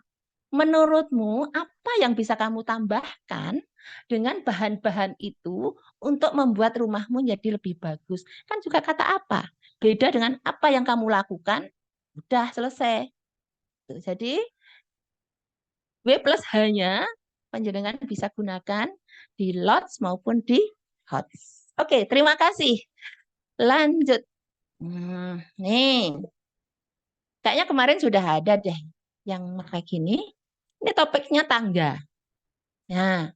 Menurutmu apa yang bisa kamu tambahkan dengan bahan-bahan itu untuk membuat rumahmu jadi lebih bagus? Kan juga kata apa? Beda dengan apa yang kamu lakukan, udah selesai. Jadi W plus H-nya panjenengan bisa gunakan di LOTS maupun di HOTS. Oke, terima kasih. Lanjut. Nih. Kayaknya kemarin sudah ada deh yang kayak gini. Ini topiknya tangga. Nah,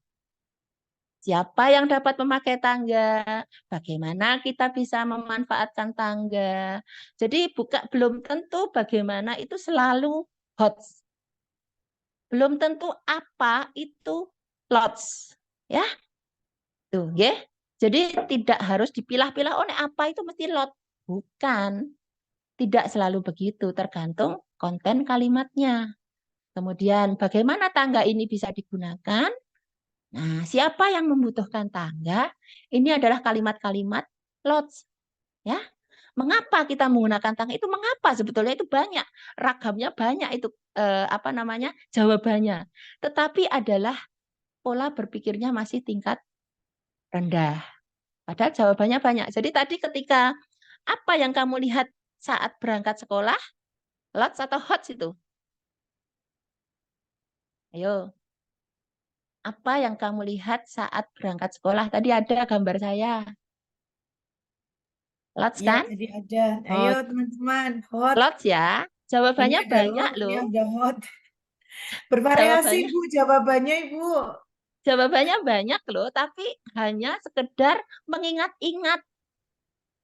siapa yang dapat memakai tangga? Bagaimana kita bisa memanfaatkan tangga? Jadi belum tentu bagaimana itu selalu HOTS. Belum tentu apa itu LOTS. Ya. Tuh, ya. Jadi tidak harus dipilah-pilah, oh apa itu mesti LOTS. Bukan. Tidak selalu begitu, tergantung konten kalimatnya. Kemudian bagaimana tangga ini bisa digunakan? Nah, siapa yang membutuhkan tangga? Ini adalah kalimat-kalimat LOTS. Ya. Mengapa kita menggunakan tangga? Itu mengapa sebetulnya itu banyak, ragamnya banyak itu jawabannya. Tetapi adalah pola berpikirnya masih tingkat rendah. Padahal jawabannya banyak. Jadi tadi ketika apa yang kamu lihat saat berangkat sekolah? Lots atau hots itu? Ayo. Apa yang kamu lihat saat berangkat sekolah? Tadi ada gambar saya. Lots Ya, kan? jadi ada. Ayo Hot. teman-teman, hot. Lots ya. Ini Jawabannya ada banyak lot, ini loh. ada hot. Bervariasi, Jawabannya Bu, jawabannya, Ibu. jawabannya banyak loh, tapi hanya sekedar mengingat-ingat.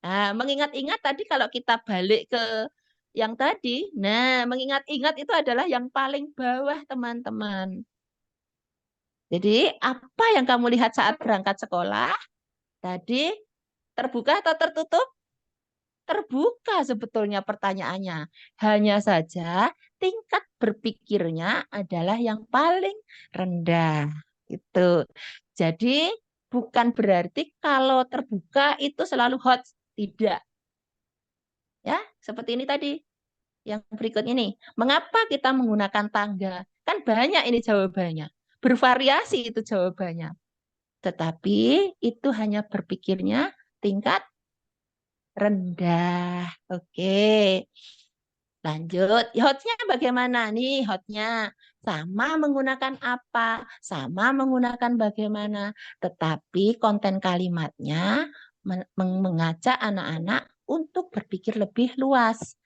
Nah, mengingat-ingat tadi kalau kita balik ke yang tadi, nah mengingat-ingat itu adalah yang paling bawah teman-teman. Jadi apa yang kamu lihat saat berangkat sekolah? Tadi terbuka atau tertutup? Terbuka sebetulnya pertanyaannya. Hanya saja tingkat berpikirnya adalah yang paling rendah. Itu. Jadi bukan berarti kalau terbuka itu selalu hot. Tidak. Ya, seperti ini tadi. Yang berikut ini. Mengapa kita menggunakan tangga? Kan banyak ini jawabannya. Bervariasi itu jawabannya. Tetapi itu hanya berpikirnya tingkat rendah. Oke. Lanjut. Hotnya bagaimana nih? Hotnya sama menggunakan apa? Sama menggunakan bagaimana? Tetapi konten kalimatnya mengajak anak-anak untuk berpikir lebih luas.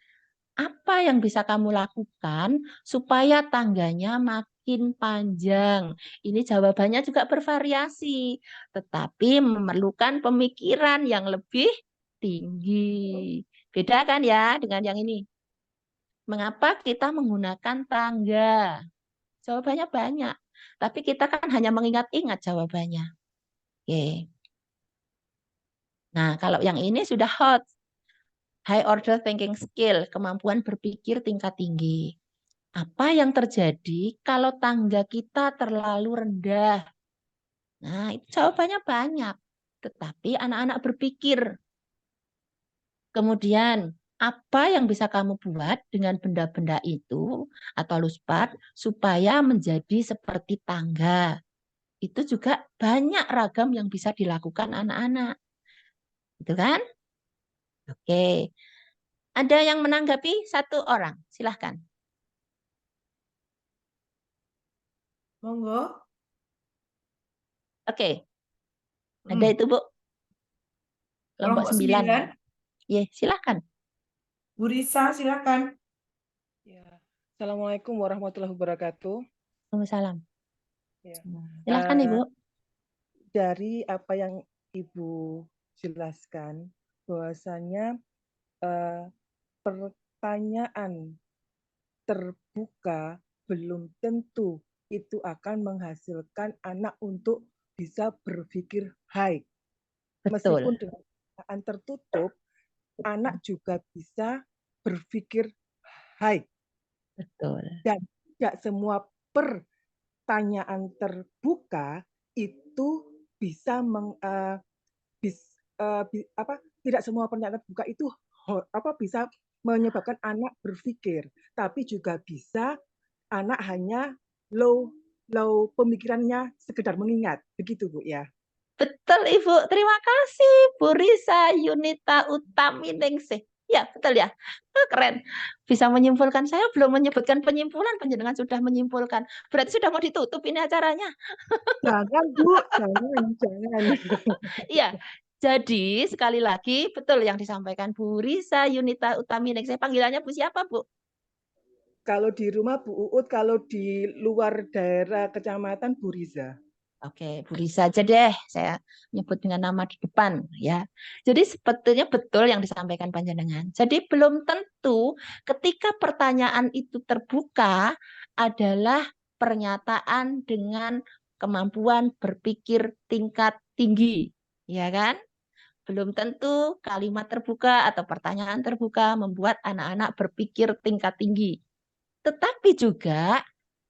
Apa yang bisa kamu lakukan supaya tangganya makin panjang? Ini jawabannya juga bervariasi, tetapi memerlukan pemikiran yang lebih tinggi. Beda kan ya dengan yang ini? Mengapa kita menggunakan tangga? Jawabannya banyak, tapi kita kan hanya mengingat-ingat jawabannya. Oke. Nah, kalau yang ini sudah hot. High order thinking skill, kemampuan berpikir tingkat tinggi. Apa yang terjadi kalau tangga kita terlalu rendah? Nah, itu jawabannya banyak. Tetapi anak-anak berpikir. Kemudian, apa yang bisa kamu buat dengan benda-benda itu atau luspat supaya menjadi seperti tangga? Itu juga banyak ragam yang bisa dilakukan anak-anak. Gitu kan? Oke. Ada yang menanggapi satu orang? Silahkan. Monggo. Oke. Ada itu, Bu. Kelompok 9. Ya, silahkan. Bu Risa, silakan. Ya. Assalamualaikum warahmatullahi wabarakatuh. Waalaikumsalam. Ya. Silahkan, Ibu. Dari apa yang Ibu jelaskan, bahwasanya pertanyaan terbuka belum tentu itu akan menghasilkan anak untuk bisa berpikir high. Betul. Meskipun dengan pertanyaan tertutup, anak juga bisa berpikir high. Betul. Dan tidak semua pertanyaan terbuka itu bisa tidak semua pertanyaan terbuka itu bisa menyebabkan anak berpikir, tapi juga bisa anak hanya low pemikirannya sekedar mengingat, begitu Bu ya. Betul Ibu, terima kasih Bu Risa Yunita Utaminingsih. Ya betul ya, keren. Bisa menyimpulkan, saya belum menyebutkan penyimpulan, panjenengan sudah menyimpulkan. Berarti sudah mau ditutup ini acaranya. Jangan Bu, jangan. Iya, jadi sekali lagi betul yang disampaikan Bu Risa Yunita Utaminingsih. Panggilannya Bu siapa Bu? Kalau di rumah Bu Uut, kalau di luar daerah kecamatan Bu Riza. Oke, Bu Risa aja deh, saya nyebut dengan nama di depan ya. Jadi sebetulnya betul yang disampaikan panjenengan. Jadi belum tentu ketika pertanyaan itu terbuka adalah pernyataan dengan kemampuan berpikir tingkat tinggi, ya kan? Belum tentu kalimat terbuka atau pertanyaan terbuka membuat anak-anak berpikir tingkat tinggi. Tetapi juga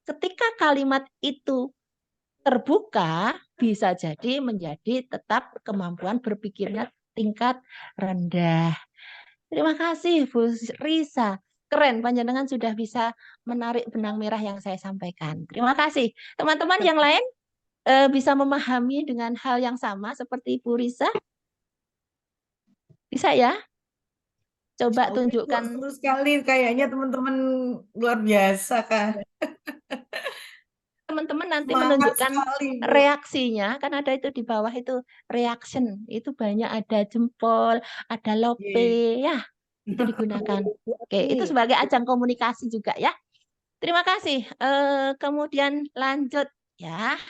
ketika kalimat itu terbuka bisa jadi menjadi tetap kemampuan berpikirnya tingkat rendah. Terima kasih Bu Risa. Keren, panjenengan sudah bisa menarik benang merah yang saya sampaikan. Terima kasih. Teman-teman yang lain bisa memahami dengan hal yang sama seperti Bu Risa? Bisa ya? Coba Oke, Bu, tunjukkan seru sekali. Kayaknya teman-teman luar biasa, Kak. teman-teman nanti Semangat menunjukkan sekali, Bu. reaksinya, kan ada itu di bawah itu reaction, itu banyak ada jempol, ada lope, ya itu digunakan. Oke, itu sebagai ajang komunikasi juga ya. Terima kasih. Kemudian lanjut ya.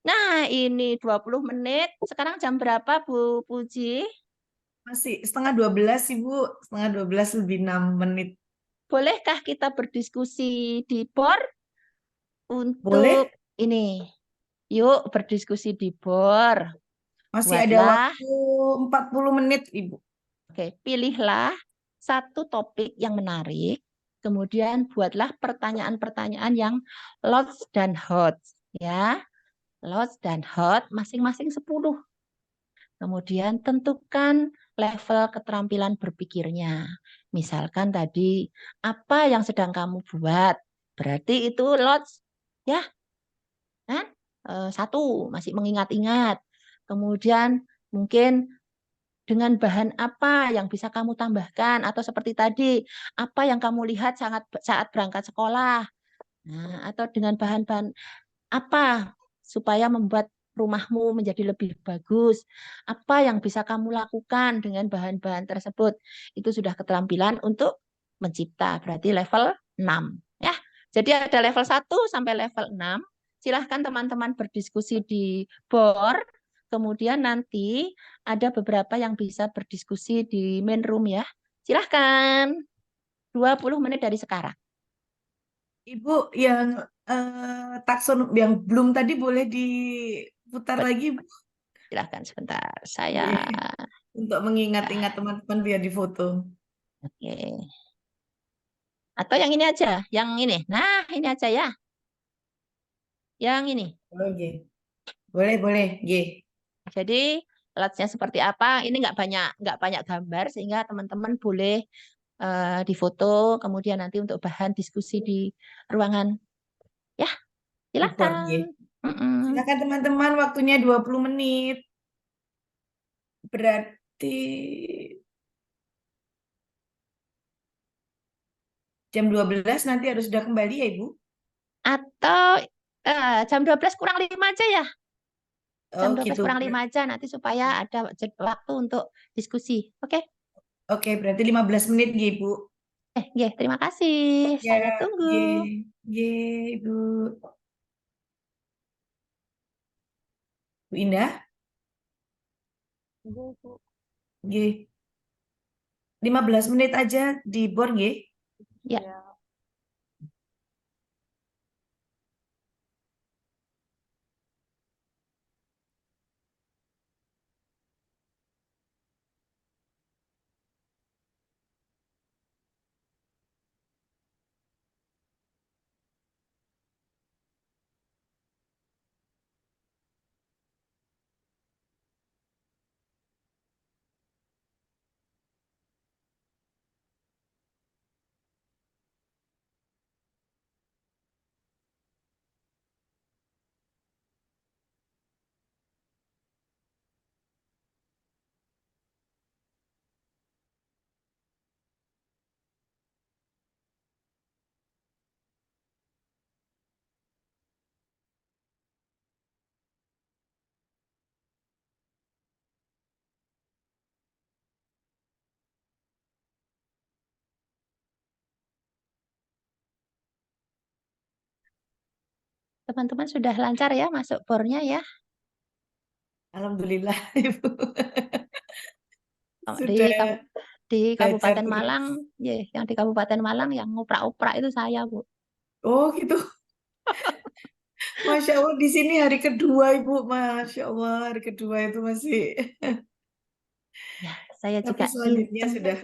Nah, ini 20 menit. Sekarang jam berapa Bu Puji? Masih setengah 12, Ibu. Setengah 12 lebih 6 menit. Bolehkah kita berdiskusi di board Boleh? untuk ini? Yuk berdiskusi di board. Masih ada Buatlah, waktu 40 menit, Ibu. oke, pilihlah satu topik yang menarik. Kemudian buatlah pertanyaan-pertanyaan yang lots dan hot. Ya, lots dan hot masing-masing 10. Kemudian tentukan level keterampilan berpikirnya. Misalkan tadi, apa yang sedang kamu buat? Berarti itu lots, ya, kan? 1, masih mengingat-ingat. Kemudian mungkin dengan bahan apa yang bisa kamu tambahkan? Atau seperti tadi, apa yang kamu lihat saat berangkat sekolah? Nah, atau dengan bahan-bahan apa supaya membuat rumahmu menjadi lebih bagus? Apa yang bisa kamu lakukan dengan bahan-bahan tersebut? Itu sudah keterampilan untuk mencipta, berarti level 6. Ya. Jadi ada level 1 sampai level 6. Silahkan teman-teman berdiskusi di board. Kemudian nanti ada beberapa yang bisa berdiskusi di main room ya. Silahkan. 20 menit dari sekarang. Ibu yang takson yang belum tadi boleh diputar lagi, Bu? Silahkan sebentar. Saya Untuk mengingat-ingat teman-teman biar difoto. Oke. Atau yang ini aja, yang ini. Nah, ini aja ya. Yang ini. Oke. Boleh, G. Jadi alatnya seperti apa? Ini nggak banyak gambar sehingga teman-teman boleh difoto. Kemudian nanti untuk bahan diskusi di ruangan. Ya, Report, G. silakan. Silakan teman-teman, waktunya 20 menit. Berarti jam 12 nanti harus sudah kembali ya, Ibu? Atau jam 12 kurang 5 aja ya. Jam Oh, 12 gitu. kurang 5 aja nanti supaya ada waktu untuk diskusi. Oke? Oke, berarti 15 menit, G, Ibu. Ya, terima kasih. Ya, Saya G. tunggu. G, Ibu. Bu Indah? G. 15 menit aja di board, G. Ya. Teman-teman sudah lancar ya masuk bornya ya? Alhamdulillah, Ibu. Di, Sudah di belajar Kabupaten terus. Malang, ya, yang di Kabupaten Malang yang nguprak-uprak itu saya, Bu. Oh, gitu. Masya Allah, di sini hari kedua, Ibu. Masya Allah, hari kedua itu masih. Ya, saya Tapi juga selanjutnya hitung. sudah.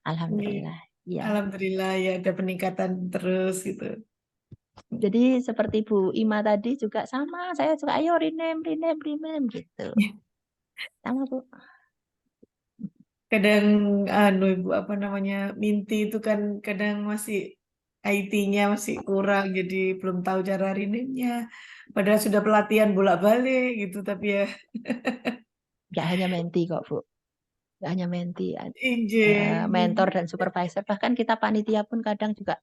Alhamdulillah. Ya. Alhamdulillah ya ada peningkatan terus gitu. Jadi seperti Bu Ima tadi juga sama, saya juga ayo rename gitu. Sama Bu. kadang ibu apa namanya Minty itu kan kadang masih IT-nya masih kurang jadi belum tahu cara rename-nya. Padahal sudah pelatihan bolak-balik gitu tapi ya Nggak hanya menti kok, Bu. Nggak hanya menti, inje. mentor dan supervisor. Bahkan kita panitia pun kadang juga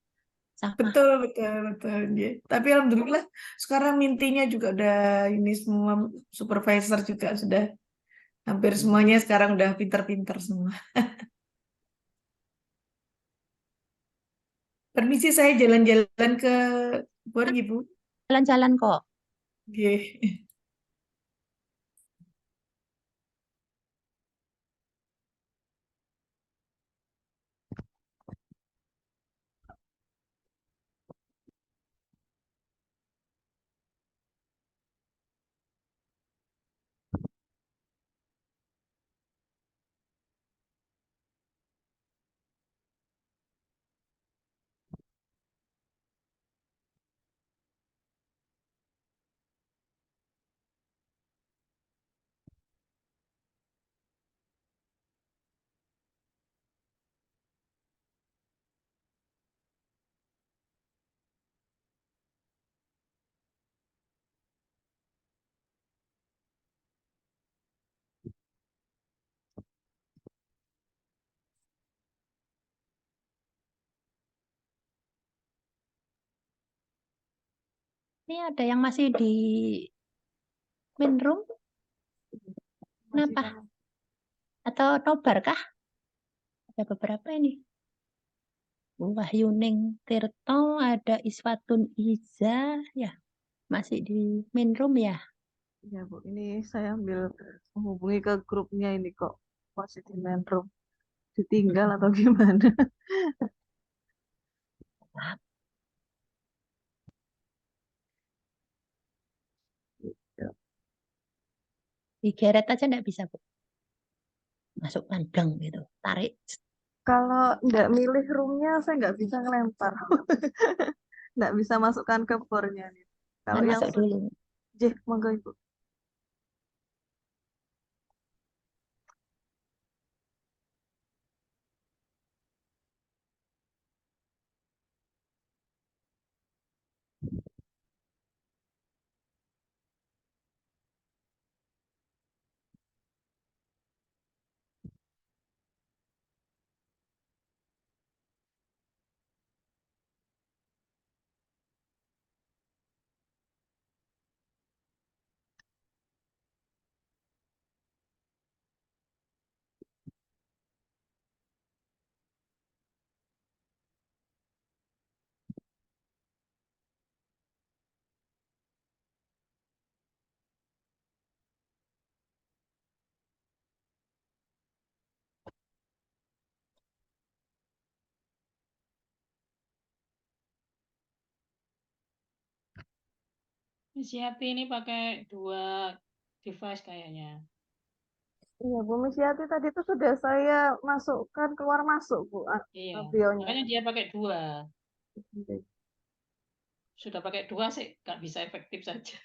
sama. Betul, betul, betul. Inje. Tapi alhamdulillah sekarang Mintinya juga udah ini semua supervisor juga sudah hampir semuanya sekarang udah pinter-pinter semua. Permisi saya jalan-jalan ke Bor, Ibu. Jalan-jalan kok. Oke. Ini ada yang masih di main room? Kenapa? Atau nobar kah? Ada beberapa ini. Wahyuning Tirto, ada Iswatun Iza, ya masih di main room ya. Ya Bu, ini saya ambil menghubungi ke grupnya ini kok masih di main room. Ditinggal atau gimana? Digeret aja nggak bisa, Bu. Masuk kandang gitu, tarik. Kalau nggak milih roomnya, saya nggak bisa ngelempar. Nggak bisa masukkan ke bornya nih. Kalau Kan yang masuk dulu. Jeh, monggo Ibu. Miss Yati ini pakai 2 device kayaknya. Iya, Bu Misyati tadi itu sudah saya masukkan keluar masuk, Bu, Iya, bionya. makanya dia pakai 2. Oke. Sudah pakai 2 sih nggak bisa efektif saja.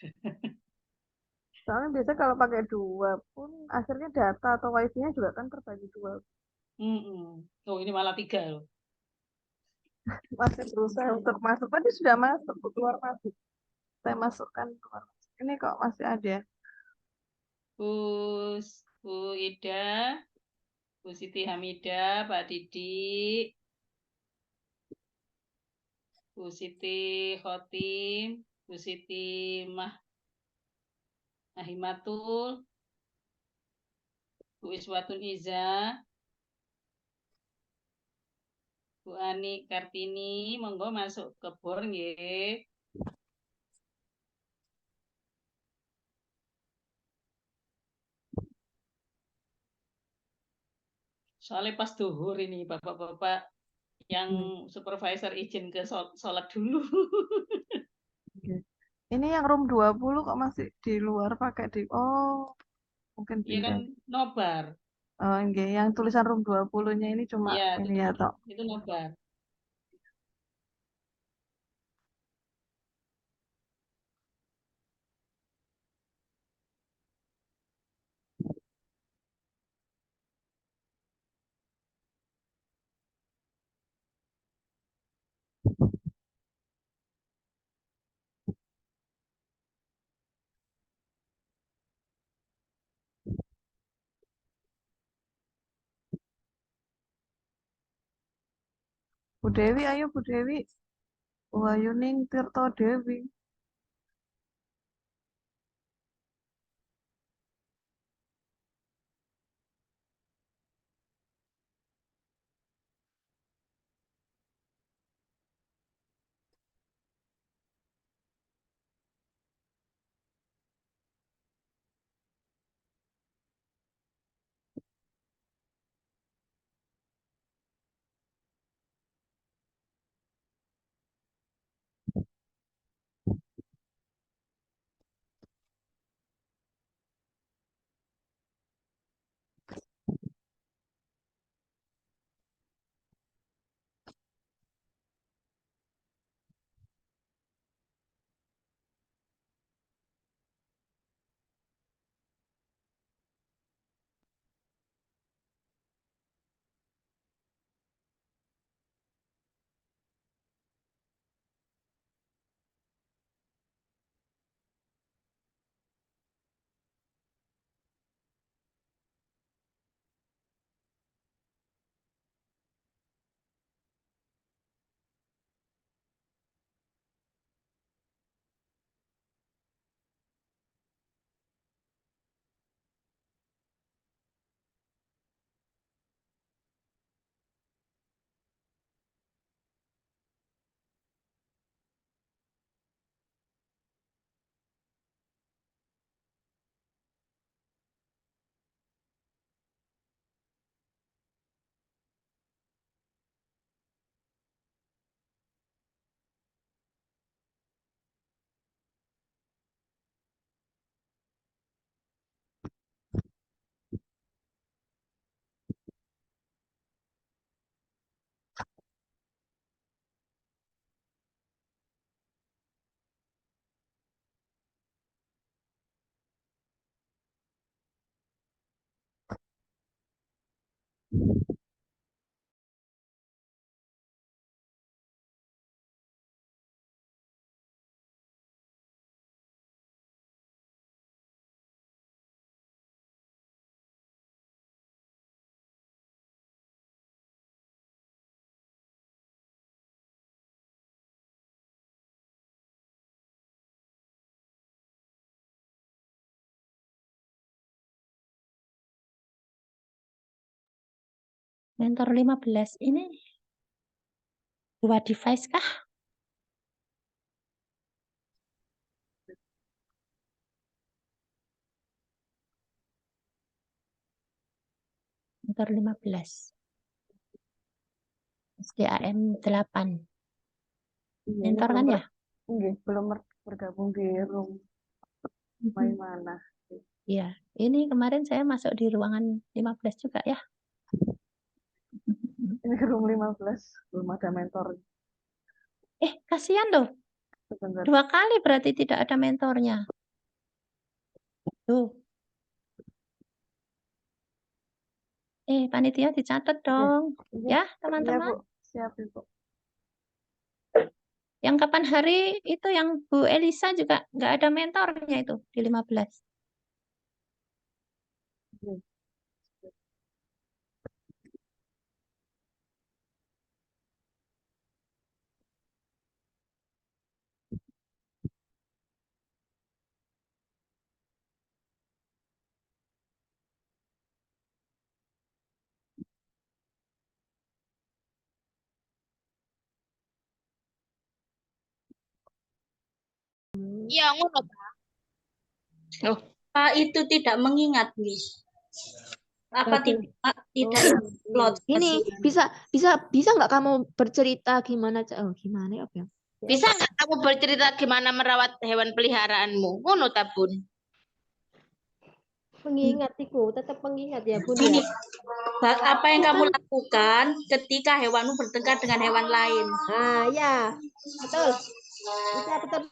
Soalnya biasanya kalau pakai 2 pun akhirnya data atau wifi-nya juga kan terbagi 2. Oh, ini malah 3 loh. Masih berusaha untuk masuk. Tadi sudah masuk, Bu, keluar masuk. Saya masukkan keluar masuk. Ini kok masih ada. Bu Ida, Bu Siti Hamidah, Pak Didik, Bu Siti Khotim, Bu Siti Mahimatul, Bu Iswatun Iza, Bu Ani Kartini, monggo masuk ke bor nggih. Soalnya pas duhur ini bapak-bapak yang supervisor izin ke sholat dulu. Ini yang room 20 kok masih di luar pakai di mungkin Iya kan pindah. nobar. Oh, enggak, yang tulisan room 20-nya ini cuma Iya, ini ya, Tok. itu nobar. Bu Dewi, ayo Bu Dewi. Wahyu Tirto Dewi. Mentor 15 ini 2 device kah? Mentor 15. SDAM 8. Iya, ini Mentor belum kan ya? belum bergabung di room main mana. Iya, ini kemarin saya masuk di ruangan 15 juga ya. Ini room 15, belum ada mentor. Kasihan loh. Sebentar. 2 kali berarti tidak ada mentornya. Tuh. Panitia dicatat dong. Iya, Ya, iya Bu, teman-teman. siap Ibu. Yang kapan hari itu yang Bu Elisa juga nggak ada mentornya itu di 15. Iya. Iya, ngono. Pak itu tidak mengingat, Miss. Apa tidak upload? Ini bisa nggak kamu bercerita gimana gimana ya? Bisa nggak kamu bercerita gimana merawat hewan peliharaanmu? Ngono ta, Bun? Mengingat tetap mengingat ya Bun Ini ya. apa yang kamu lakukan ketika hewanmu bertengkar dengan hewan lain? Ya, betul. Bisa betul.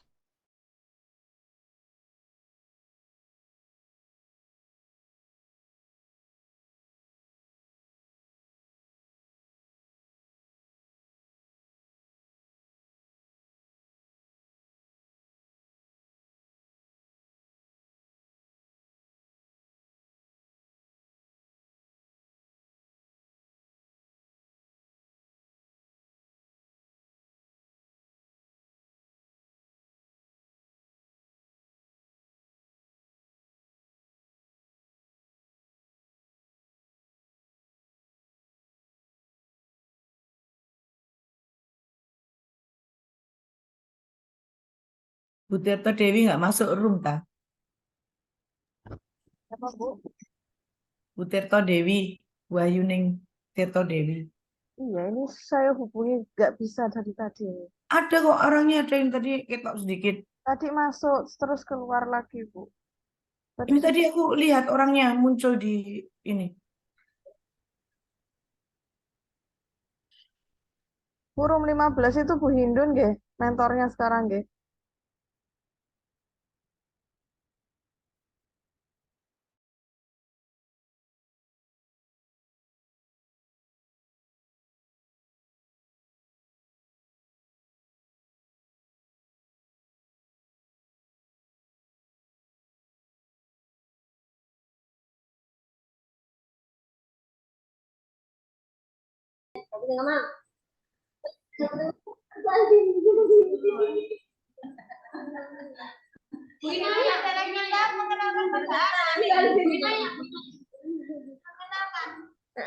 Bu Tirto Dewi nggak masuk room ta? Apa, Bu? Bu Tirto Dewi, Wahyuning Tirto Dewi. Iya, ini saya hubungi nggak bisa dari tadi. Ada kok orangnya, ada yang tadi ketok sedikit. Tadi masuk terus keluar lagi, Bu. Ini tadi aku lihat orangnya muncul di ini. Forum 15 itu Bu Hindun nggih, mentornya sekarang nggih.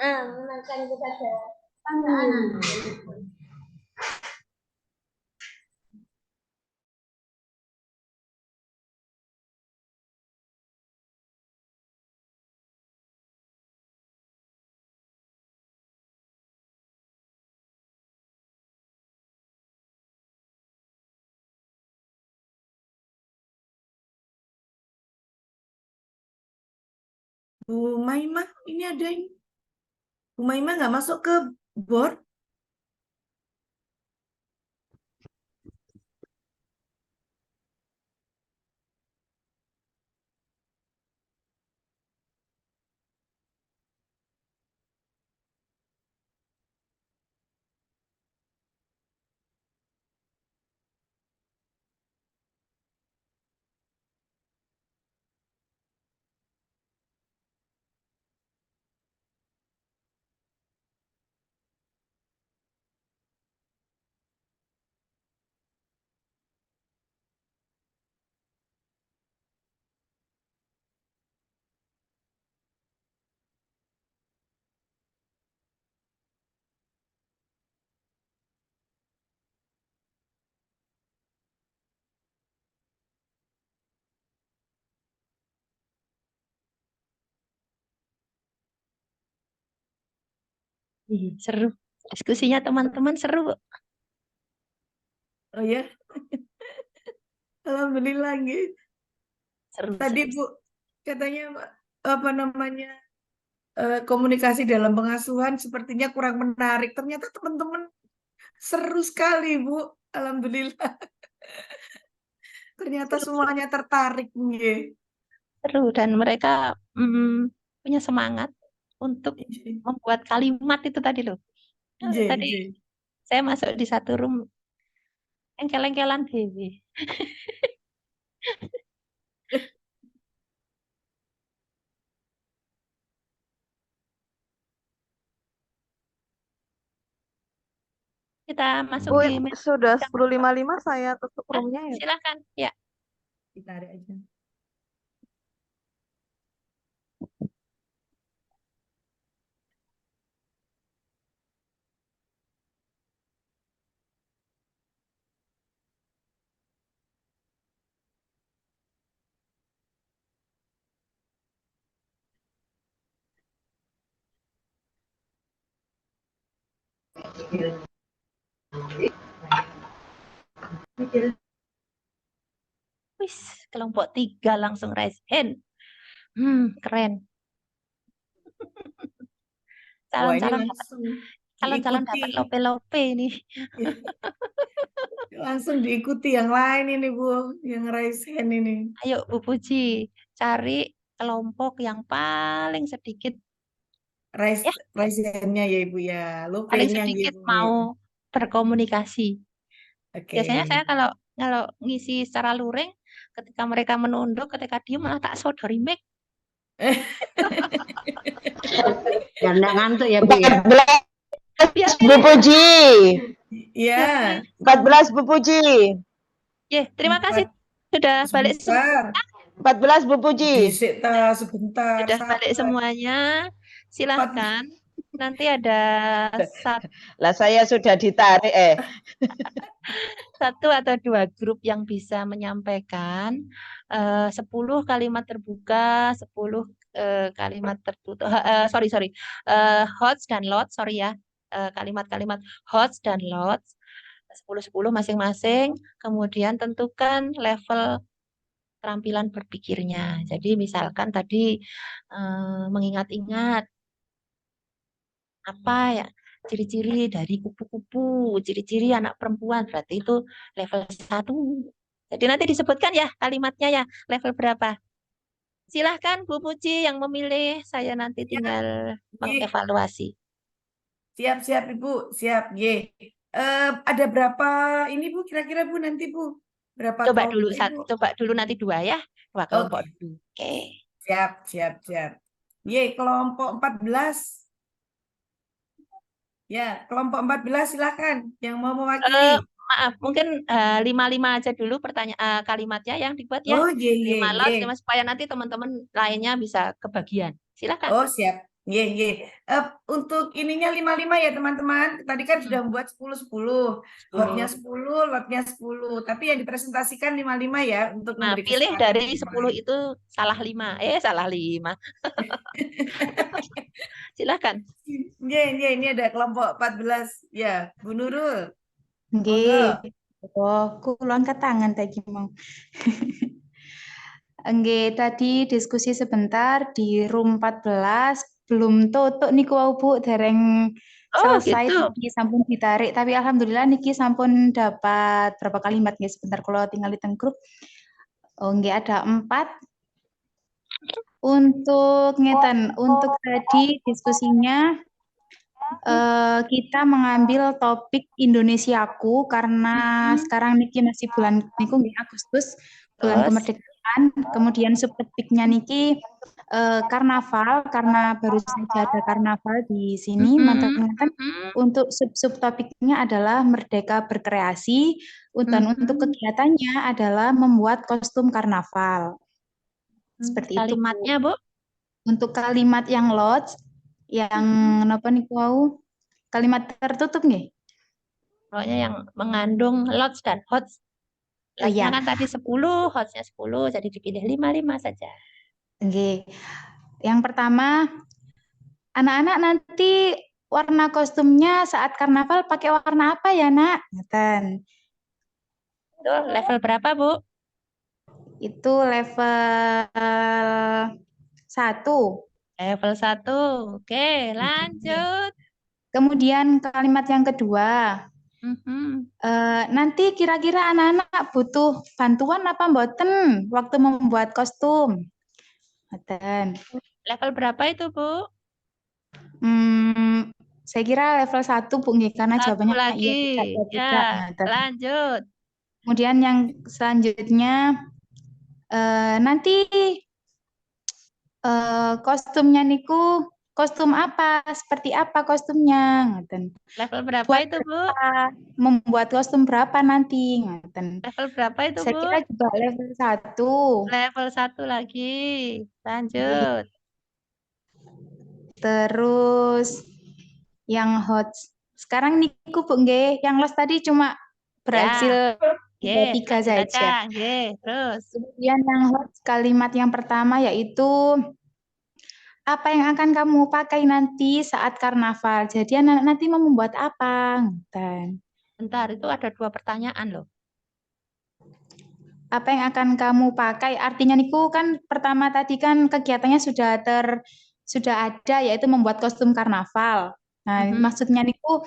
Mengenalkan kepada anak-anak. Bu Maima, ini ada ini. Bu Maima nggak masuk ke board? Seru. Diskusinya teman-teman seru. Oh ya, alhamdulillah gitu. Seru, Tadi Bu katanya apa namanya komunikasi dalam pengasuhan sepertinya kurang menarik. Ternyata teman-teman seru sekali Bu. Alhamdulillah. Ternyata semuanya tertarik nih. Seru dan mereka punya semangat untuk membuat kalimat itu tadi loh. Tadi saya masuk di satu room engkel-engkelan dewe. Kita masuk Bu, di sudah 10.55 saya tutup roomnya ya. silakan ya. Ditarik aja. Wis, kelompok 3 langsung raise hand. Keren. Wah, ini Calon-calon dapat langsung calon-calon dapat diikuti. lope-lope ini. Langsung diikuti yang lain ini Bu, yang raise hand ini. Ayo Bu Puji, cari kelompok yang paling sedikit Raise hand-nya ya Ibu ya, paling lope-nya sedikit gitu. mau berkomunikasi. Oke. Biasanya saya kalau ngisi secara luring, ketika mereka menunduk, ketika diem malah tak sodori mic. Biar nggak ngantuk ya Bu ya. 14 Bu Puji. Iya. 14 Bu Puji. Terima kasih sudah balik semua. 14 Bu Puji. Sebentar. Sudah balik semuanya. Silahkan nanti ada Lah saya sudah ditarik satu atau dua grup yang bisa menyampaikan 10 kalimat terbuka, 10 kalimat tertutup. Sorry, HOTS dan LOTS, sorry ya. Kalimat-kalimat HOTS dan LOTS 10-10 masing-masing. Kemudian tentukan level keterampilan berpikirnya. Jadi misalkan tadi mengingat-ingat apa ya ciri-ciri dari kupu-kupu, ciri-ciri anak perempuan, berarti itu level 1. Jadi nanti disebutkan ya kalimatnya ya, level berapa. Silahkan Bu Puji yang memilih, saya nanti tinggal mengevaluasi. Siap Ibu, siap. Ada berapa ini Bu kira-kira Bu nanti Bu? Berapa Coba kelompok dulu, Ibu? coba dulu nanti 2 ya, 2 kelompok Oke. dulu. Oke. Siap. Kelompok 14. Ya, kelompok 14 silakan yang mau mewakili. Maaf, mungkin 5 aja dulu pertanyaan kalimatnya yang dibuat ya. Oh, 5 lot, 5 supaya nanti teman-teman lainnya bisa kebagian. Silakan. Oh, siap. Untuk ininya 5 ya teman-teman. Tadi kan sudah membuat 10. Hotnya 10, lotnya 10. Tapi yang dipresentasikan 5 ya untuk Nah, memberi pilih kesempatan dari yang 10 lain. itu salah 5. Salah 5. Silakan. Ini ada kelompok 14. Ya, Bu Nurul. Nggih. Oh, kula angkat tangan tadi mau. Nggih, tadi diskusi sebentar di room 14 belum tutup niku wau Bu, dereng selesai gitu. tadi sampun ditarik, tapi alhamdulillah niki sampun dapat berapa kalimat nggih sebentar kalau tinggal di grup. Oh, nggih ada 4. Untuk ngeten, untuk tadi diskusinya kita mengambil topik Indonesiaku karena sekarang niki masih bulan niku nggih Agustus, bulan kemerdekaan. Kemudian subtopiknya niki karnaval karena baru saja ada karnaval di sini. Mantan-mantan untuk subtopiknya adalah merdeka berkreasi. Dan untuk kegiatannya adalah membuat kostum karnaval. Seperti Kalimatnya, itu. Bu? Untuk kalimat yang lodge yang apa nih wau kalimat tertutup nggih? Pokoknya yang mengandung lots dan hots. Lotnya kan tadi 10, hotsnya 10, jadi dipilih 5 saja. Nggih. Yang pertama, anak-anak nanti warna kostumnya saat karnaval pakai warna apa ya, Nak? Ngeten. Itu level berapa, Bu? Itu level 1. Level 1. Oke, lanjut. Kemudian kalimat yang kedua. Nanti kira-kira anak-anak butuh bantuan apa mboten waktu membuat kostum? Level berapa itu, Bu? Saya kira level 1, Bu, karena jawabannya lagi. iya tidak. Lanjut. Kemudian yang selanjutnya nanti kostumnya niku kostum apa? Seperti apa kostumnya? Level berapa itu, Bu? Membuat kostum berapa nanti? Level berapa itu, Bu? Saya kira juga level 1. Level 1 lagi. Lanjut. Terus yang hot. Sekarang niku Bu nggih, yang los tadi cuma berhasil 3 saja. Terus. Kemudian yang hot kalimat yang pertama yaitu apa yang akan kamu pakai nanti saat karnaval? Jadi anak nanti mau membuat apa? Bentar, itu ada 2 pertanyaan loh. Apa yang akan kamu pakai? Artinya niku kan pertama tadi kan kegiatannya sudah ada yaitu membuat kostum karnaval. Nah, maksudnya niku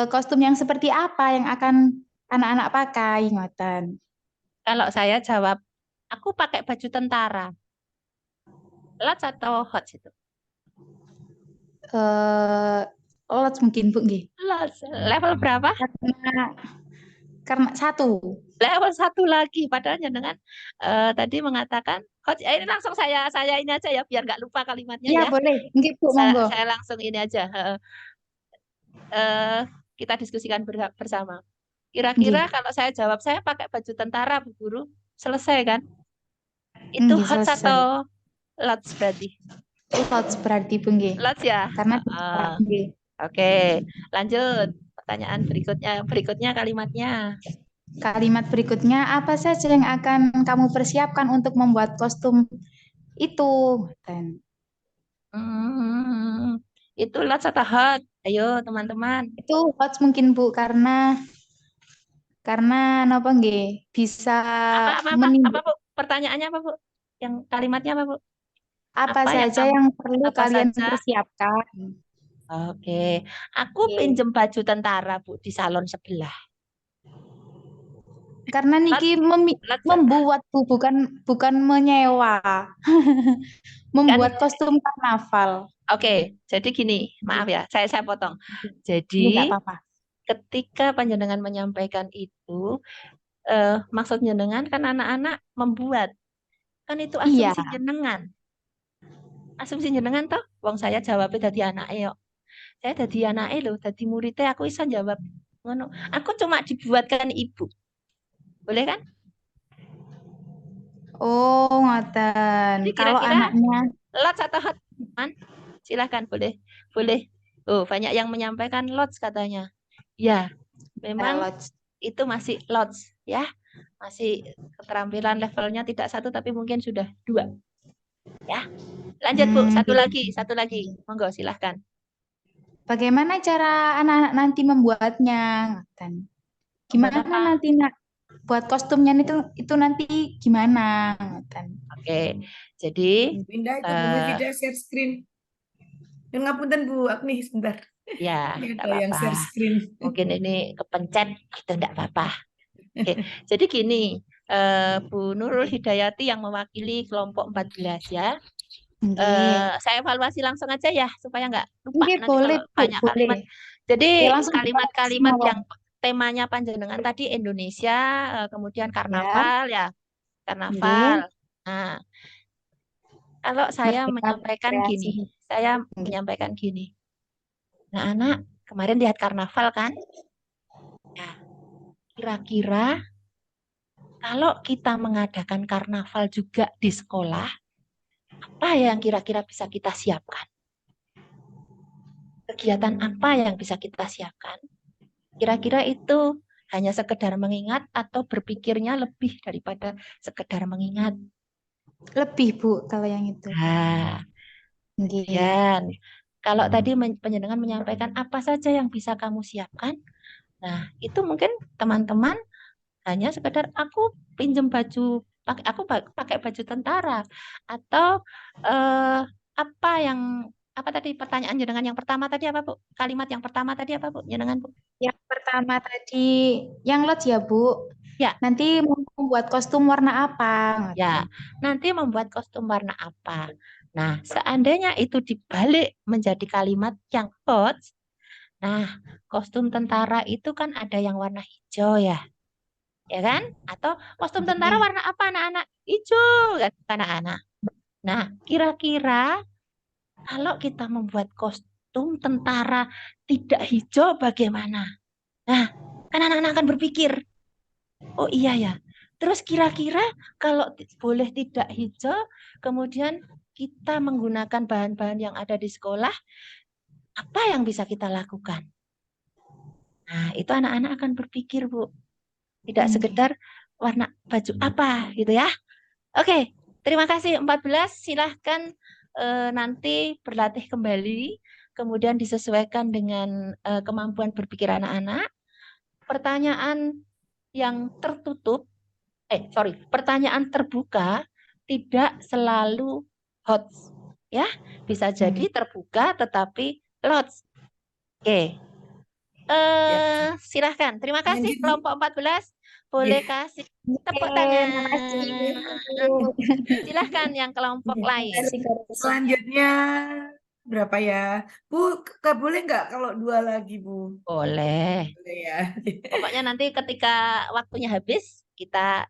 kostum yang seperti apa yang akan anak-anak pakai, ngoten. Kalau saya jawab, aku pakai baju tentara. Lots atau hot itu? Lots mungkin Bu nggih. Lots. Level berapa? Karena 1. Level 1 lagi. Padahal dengan tadi mengatakan hot. Ini langsung saya ini aja ya biar nggak lupa kalimatnya ya. Iya boleh. Nggih Bu, monggo. Saya langsung ini aja. Kita diskusikan bersama. Kira-kira kalau saya jawab saya pakai baju tentara, Bu Guru, selesai kan? Itu hot atau lots berarti? Lots berarti Bu nggih. Lots ya. Karena nggih. Oke, lanjut. Pertanyaan berikutnya kalimatnya. Kalimat berikutnya, apa saja yang akan kamu persiapkan untuk membuat kostum itu? Itu lots atau hot? Ayo teman-teman. Itu lots mungkin Bu, karena apa nggih bisa Apa Bu? Pertanyaannya apa Bu? Yang kalimatnya apa Bu? Apa saja yang perlu apa kalian saja? persiapkan? Oke, aku pinjem baju tentara Bu di salon sebelah. Karena Niki membuat Bu, bukan menyewa. Membuat kostum karnaval. Oke, jadi gini, maaf ya, saya potong. Jadi Nggak apa-apa. ketika panjenengan menyampaikan itu, maksud jenengan kan anak-anak membuat, kan itu asumsi jenengan. Asumsi jenengan toh, wong saya jawabnya dadi anake yo. Saya dadi anake lho, dadi muridnya aku iso jawab ngono. Aku cuma dibuatkan ibu. Boleh kan? Oh, ngoten. Jadi Kalau kira-kira anaknya lots atau hot? Silahkan, boleh. Oh, banyak yang menyampaikan lots katanya. Ya, memang itu masih lots ya. Masih keterampilan levelnya tidak 1 tapi mungkin sudah 2. Ya. Lanjut Bu, satu lagi. Monggo silahkan. Bagaimana cara anak-anak nanti membuatnya? Gimana nanti buat kostumnya itu nanti gimana? Oke, jadi Pindah itu Bu Mufidah share screen. Yang ngapunten Bu Agni sebentar. Ya, Ini enggak ada yang share apa-apa. screen. Mungkin ini kepencet, itu enggak apa-apa. Oke, jadi gini, Bu Nurul Hidayati yang mewakili kelompok 14 ya. Saya evaluasi langsung aja ya supaya nggak lupa nanti boleh, kalau banyak boleh. kalimat. Jadi Ya, langsung kalimat-kalimat kita yang temanya panjenengan tadi Indonesia, kemudian karnaval ya, karnaval. Nah, kalau saya menyampaikan gini, nah anak kemarin lihat karnaval kan? Ya, kira-kira kalau kita mengadakan karnaval juga di sekolah, apa yang kira-kira bisa kita siapkan? Kegiatan apa yang bisa kita siapkan? Kira-kira itu hanya sekedar mengingat atau berpikirnya lebih daripada sekedar mengingat? Lebih Bu, kalau yang itu. Nah, kemudian kalau tadi panjenengan menyampaikan apa saja yang bisa kamu siapkan, nah itu mungkin teman-teman hanya sekedar aku pinjem baju, aku pakai baju tentara, atau apa tadi pertanyaan jenengan yang pertama tadi apa Bu? Kalimat yang pertama tadi apa Bu? Jenengan Bu? Yang pertama tadi yang lot ya Bu. Ya. Nanti mau membuat kostum warna apa? Ya, nanti membuat kostum warna apa? Nah, seandainya itu dibalik menjadi kalimat yang hot, nah kostum tentara itu kan ada yang warna hijau ya. Ya kan? Atau kostum tentara warna apa anak-anak? Hijau kan anak-anak. Nah, kira-kira kalau kita membuat kostum tentara tidak hijau bagaimana? Nah, kan anak-anak akan berpikir, oh iya ya. Terus kira-kira kalau boleh tidak hijau, kemudian kita menggunakan bahan-bahan yang ada di sekolah, apa yang bisa kita lakukan? Nah, itu anak-anak akan berpikir, Bu. Tidak sekedar warna baju apa gitu ya. Oke, terima kasih 14. Silahkan nanti berlatih kembali, kemudian disesuaikan dengan kemampuan berpikir anak-anak. Pertanyaan yang tertutup, pertanyaan terbuka tidak selalu hot, ya, bisa jadi terbuka tetapi lots. Oke, silahkan. Terima kasih kelompok 14. Boleh kasih tepuk tangan. Silahkan yang kelompok lain. Selanjutnya berapa ya? Bu, boleh nggak kalau 2 lagi, Bu? Boleh. Boleh ya. Pokoknya nanti ketika waktunya habis, kita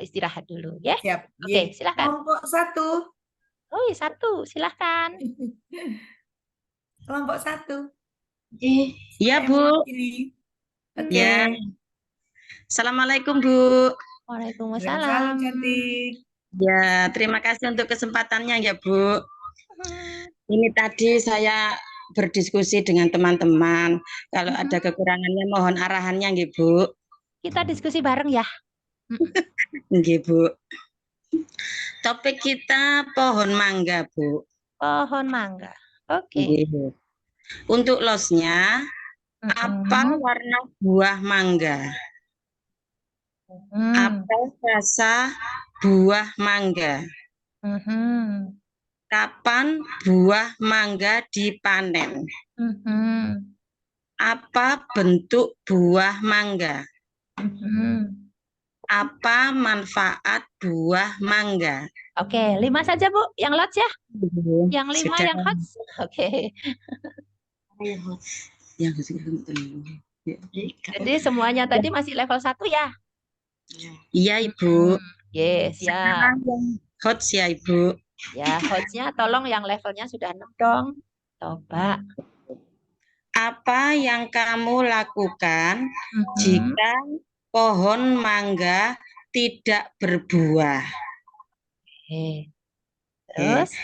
istirahat dulu ya. Siap. Oke, silahkan. Kelompok 1. Oh, 1, silahkan. Kelompok 1. Iya, Bu. Ya. Assalamualaikum, Bu. Waalaikumsalam. Cantik. Ya, terima kasih untuk kesempatannya ya, Bu. Ini tadi saya berdiskusi dengan teman-teman. Kalau ada Mm-mm. kekurangannya mohon arahannya nggih, Bu. Kita diskusi bareng ya. Nggih, Bu. Topik kita pohon mangga, Bu. Pohon mangga. Oke. Nggih. Untuk losnya, apa warna buah mangga? Apa rasa buah mangga? Kapan buah mangga dipanen? Apa bentuk buah mangga? Apa manfaat buah mangga? Oke, 5 saja Bu, yang lots ya. Yang 5 Sudah. yang hot. Oke. Jadi semuanya tadi masih level 1 ya? Iya, Ibu. Yes, ya. Sekarang yang hot ya, Ibu. Ya, hotnya tolong yang levelnya sudah 6 dong. Coba. Apa yang kamu lakukan jika pohon mangga tidak berbuah? Oke. Terus?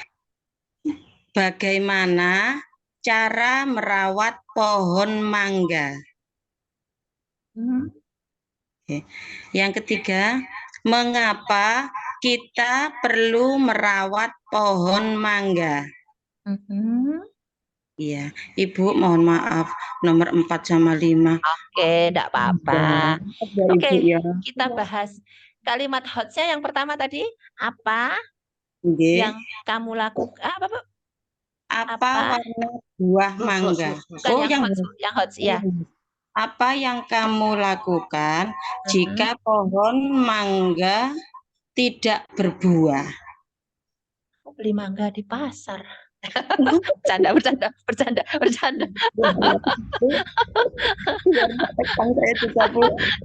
Bagaimana cara merawat pohon mangga? Oke. Yang ketiga, mengapa kita perlu merawat pohon mangga? Iya, Ibu mohon maaf nomor 4 sama 5. Oke, enggak apa-apa. Dari Oke, Ibu ya. kita bahas kalimat hotnya yang pertama tadi. Apa Nggih. yang kamu lakukan? Apa, Bu? Apa warna buah mangga? Bukan Oh, yang hot, yang hot ya. apa yang kamu lakukan jika pohon mangga tidak berbuah? Beli mangga di pasar. Bercanda.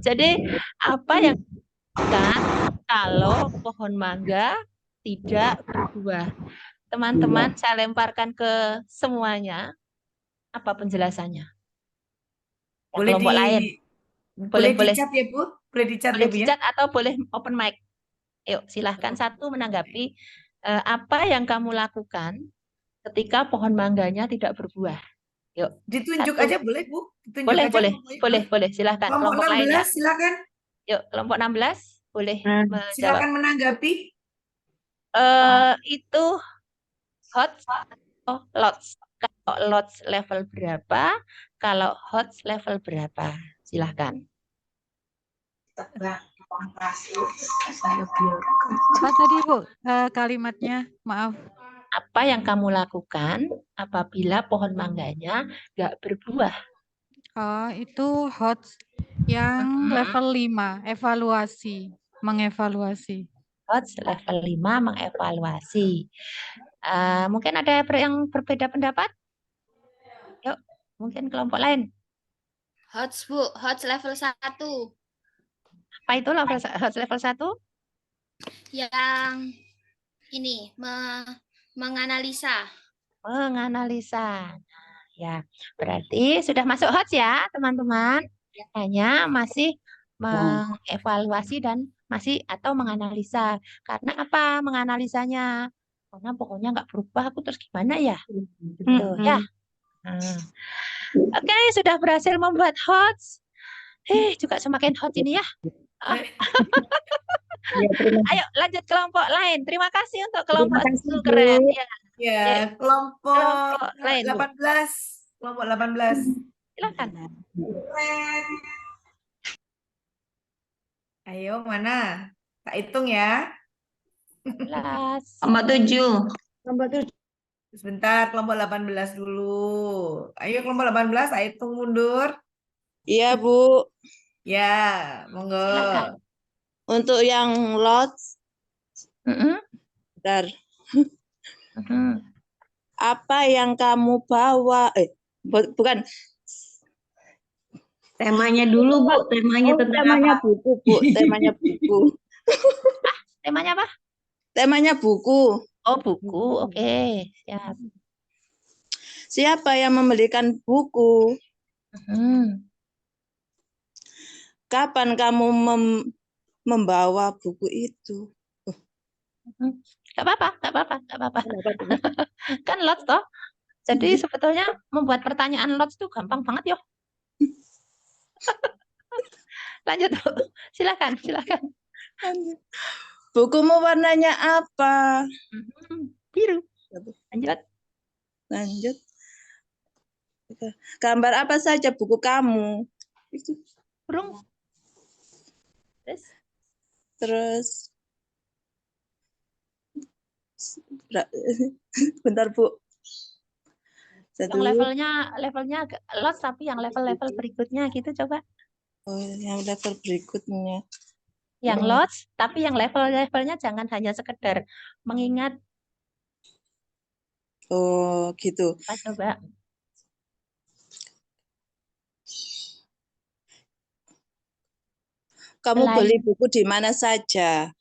Jadi apa yang dilakukan kalau pohon mangga tidak berbuah? Teman-teman, saya lemparkan ke semuanya. Apa penjelasannya? Yang Boleh kelompok lain. boleh di chat ya, Bu? Boleh di chat Boleh ya, Bu di ya? chat atau boleh open mic. Yuk, silahkan satu menanggapi apa yang kamu lakukan ketika pohon mangganya tidak berbuah. Yuk. Ditunjuk satu. aja boleh, Bu? Ditunjuk aja kelompoknya, Boleh. Silahkan. Kelompok Kelompok lain ya. 16 silakan. Yuk, kelompok 16 boleh menjawab. Silakan menanggapi. Itu hot atau lots? Kalau lots level berapa? Kalau hot level berapa? Silahkan. Apa tadi, Bu? Kalimatnya, maaf. Apa yang kamu lakukan apabila pohon mangganya nggak berbuah? Oh, itu hot yang level 5, evaluasi, mengevaluasi. Hot level 5 mengevaluasi. Mungkin ada yang berbeda pendapat? Yuk, mungkin kelompok lain. Hot, Bu, hot level 1. Apa itu hot level 1? Yang ini, menganalisa. Menganalisa. Ya, berarti sudah masuk hot ya, teman-teman. Hanya masih mengevaluasi dan masih atau menganalisa. Karena apa menganalisanya? Karena pokoknya nggak berubah, aku terus gimana ya? Gitu ya. Oke, sudah berhasil membuat hot. Juga semakin hot ini ya. Ayo lanjut kelompok lain. Terima kasih untuk kelompok itu keren ya. Ya, kelompok lain, 18. Kelompok 18. Silakan. Ayo, mana? Tak hitung ya. Kelompok 7. Kelompok 7. Sebentar, kelompok 18 dulu. Ayo kelompok 18, tak hitung mundur. Iya, Bu. Ya, monggo. Silakan. Untuk yang lots, bentar. Apa yang kamu bawa? Bukan. Temanya dulu, Bu. Temanya tentang temanya apa? buku, Bu. Temanya buku. Temanya apa? Temanya buku. Oh, buku. Oke, siap. Siapa yang membelikan buku? Kapan kamu membawa buku itu? Nggak apa-apa, nggak apa-apa, nggak apa-apa. Kan lots toh. Jadi sebetulnya membuat pertanyaan lots itu gampang banget yo. Lanjut, Bu. Silakan, silakan. Bukumu warnanya apa? Biru. Lanjut. Lanjut. Gambar apa saja buku kamu? Burung. Terus bentar Bu. Yang levelnya agak lots tapi yang level-level berikutnya gitu coba. Oh, yang level berikutnya. Yang lots tapi yang level-levelnya jangan hanya sekedar mengingat. Oh, gitu. Coba. Kamu beli buku di mana saja?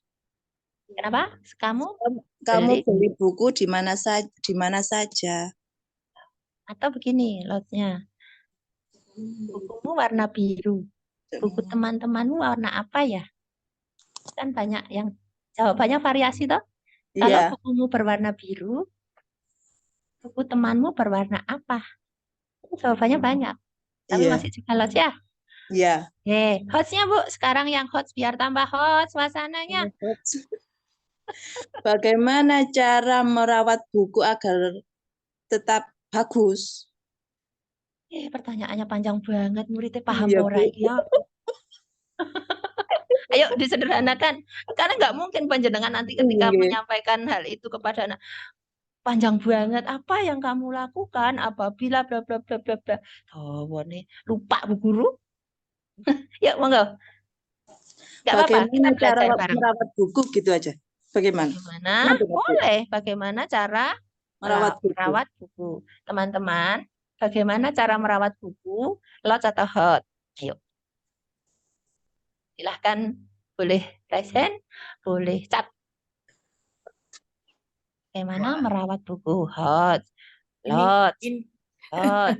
Kenapa? Kamu beli buku di mana saja? Atau begini lotnya. Bukumu warna biru. Buku teman-temanmu warna apa ya? Kan banyak yang jawabannya variasi toh. Kalau bukumu berwarna biru, buku temanmu berwarna apa? Jawabannya banyak. Tapi masih juga lots ya? Iya. Hotsnya Bu, sekarang yang hots biar tambah hot suasananya. Bagaimana cara merawat buku agar tetap bagus? Pertanyaannya panjang banget, muridnya paham ora ya. Ayo disederhanakan, karena nggak mungkin panjenengan nanti ketika menyampaikan hal itu kepada anak panjang banget. Apa yang kamu lakukan apabila bla bla bla bla bla. Oh, nih lupa Bu Guru. Yuk monggo. Nggak apa-apa, kita belajar bareng. Merawat buku gitu aja. Bagaimana? Boleh. Bagaimana cara merawat buku? Teman-teman, bagaimana cara merawat buku? Lots atau hot? Ayo. Silahkan, boleh present, boleh cat. Bagaimana merawat buku? Hot, lots, hot,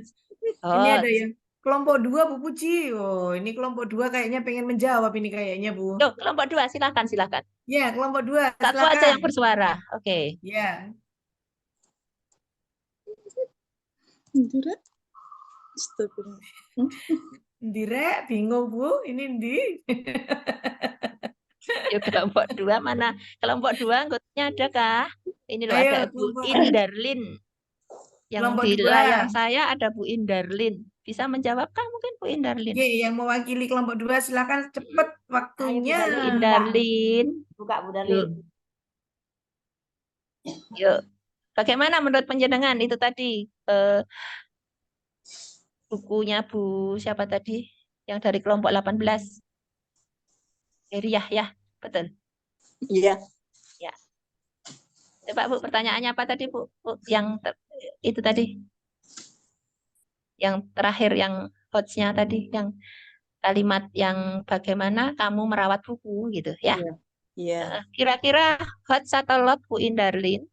hot. Ini ada yang kelompok 2 Bu Puji. Oh, ini kelompok 2 kayaknya pengen menjawab ini kayaknya Bu. Tuh, kelompok 2 silakan. Ya, kelompok 2 Satu silakan. aja yang bersuara. Oke. Ya. Ndire bingung Bu, ini ndi? Yuk kelompok 2 mana? Kelompok 2 anggotanya adakah? Ini loh ada Bu Indarlin. Yang di layar saya ada Bu Indarlin. Bisa menjawabkah mungkin Bu Indarlin? Yang mewakili kelompok 2 silakan cepat waktunya. Bu Indarlin. Buka Bu Darlin. Yuk. Bagaimana menurut panjenengan itu tadi bukunya Bu siapa tadi? Yang dari kelompok 18. Riyah ya, betul. Iya. Ya. Coba Bu, pertanyaannya apa tadi Bu? Yang itu tadi. Yang terakhir yang hotsnya tadi, yang kalimat yang bagaimana kamu merawat buku gitu ya. Iya. Kira-kira hots atau lot Bu Indarlin?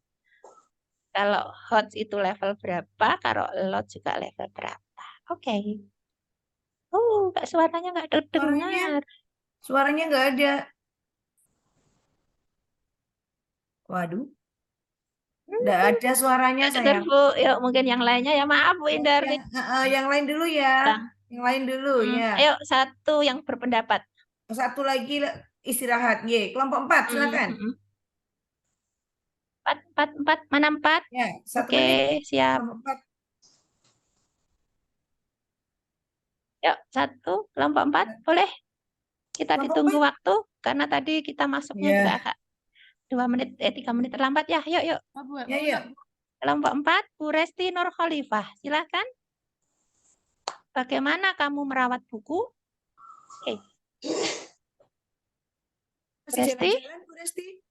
Kalau hots itu level berapa, kalau lot juga level berapa? Oke. Kak suaranya nggak terdengar. Suaranya nggak ada. Waduh. Nggak ada suaranya saya. Bu, yuk mungkin yang lainnya ya maaf Bu Indarlin. Yang lain dulu ya. Yang lain dulu ya. Ayo satu yang berpendapat. Satu lagi istirahat. Kelompok 4 silakan. 4 mana 4? Ya, Oke, siap. Yuk, satu kelompok 4 boleh. Kita ditunggu waktu karena tadi kita masuknya juga agak 3 menit terlambat ya. Yuk. Ya. Kelompok 4 Bu Resti Nur Khalifah. Silakan. Bagaimana kamu merawat buku? Oke. Bu Resti?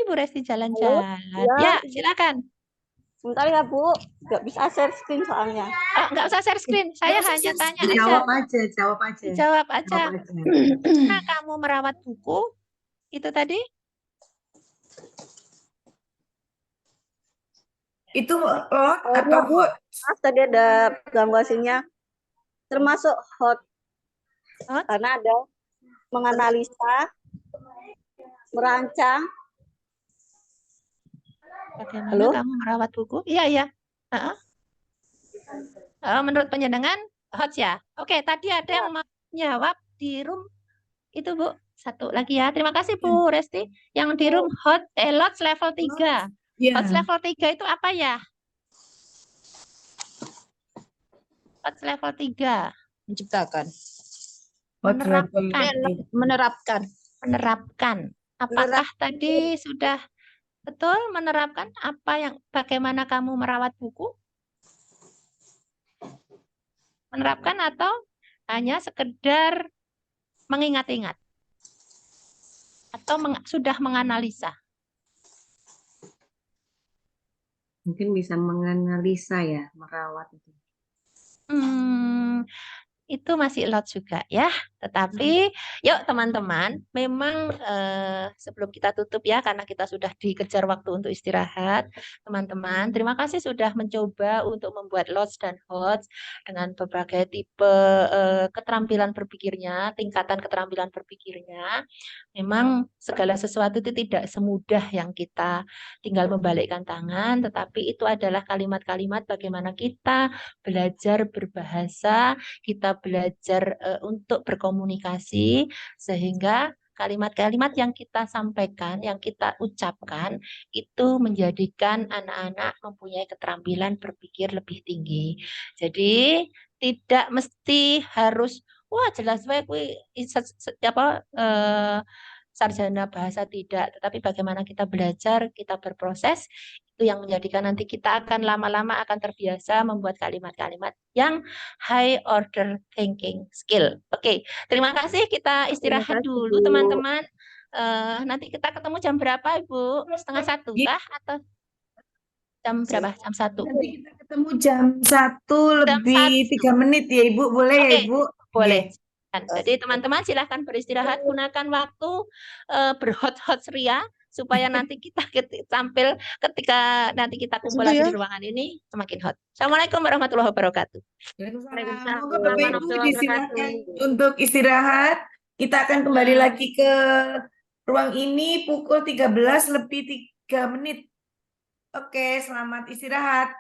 Bu Resti jalan-jalan. Ya, silakan. Sebentar ya Bu, nggak bisa share screen soalnya. Nggak usah share screen, saya hanya tanya aja. Jawab aja. Nah, kamu merawat buku itu tadi? Itu lot atau hot? Tadi ada gangguan sinyal. Termasuk hot. Karena ada menganalisa, merancang, Bagaimana Halo? kamu merawat buku? Iya, iya. Heeh. Menurut penjenengan hot ya. Oke, tadi ada yang mau jawab di room itu Bu. Satu lagi ya. Terima kasih Bu Resti. Yang di room lots level 3. Hots Ya, level 3 itu apa ya? Hots level 3. Menciptakan. hot level Menerapkan. Menerapkan. Menerapkan. Apakah tadi sudah betul menerapkan bagaimana kamu merawat buku? Menerapkan atau hanya sekedar mengingat-ingat? Atau sudah menganalisa? Mungkin bisa menganalisa ya, merawat itu. Itu masih lot juga ya. Tetapi yuk teman-teman, memang sebelum kita tutup ya, karena kita sudah dikejar waktu untuk istirahat. Teman-teman, terima kasih sudah mencoba untuk membuat lots dan hots dengan berbagai tipe keterampilan berpikirnya, tingkatan keterampilan berpikirnya. Memang segala sesuatu itu tidak semudah yang kita tinggal membalikkan tangan, tetapi itu adalah kalimat-kalimat bagaimana kita belajar berbahasa, kita belajar untuk berkomunikasi, sehingga kalimat-kalimat yang kita sampaikan, yang kita ucapkan, itu menjadikan anak-anak mempunyai keterampilan berpikir lebih tinggi. Jadi tidak mesti harus wah jelas wae kuwi sarjana bahasa tidak, tetapi bagaimana kita belajar, kita berproses, itu yang menjadikan nanti kita akan lama-lama akan terbiasa membuat kalimat-kalimat yang high order thinking skill. Oke, terima kasih. Kita istirahat dulu teman-teman. Nanti kita ketemu jam berapa Ibu? 12:30 kah atau jam berapa? Jam 1. Nanti kita ketemu jam 1 lebih 3 menit ya Ibu, boleh ya Ibu? Boleh. Jadi teman-teman silahkan beristirahat, gunakan waktu berhot-hot ria supaya nanti kita tampil ketika nanti kita kumpul lagi di ruangan ini semakin hot. Assalamualaikum warahmatullahi wabarakatuh. Monggo Bapak Ibu disilakan untuk istirahat. Kita akan kembali lagi ke ruang ini pukul 13 lebih 3 menit. Oke, selamat istirahat.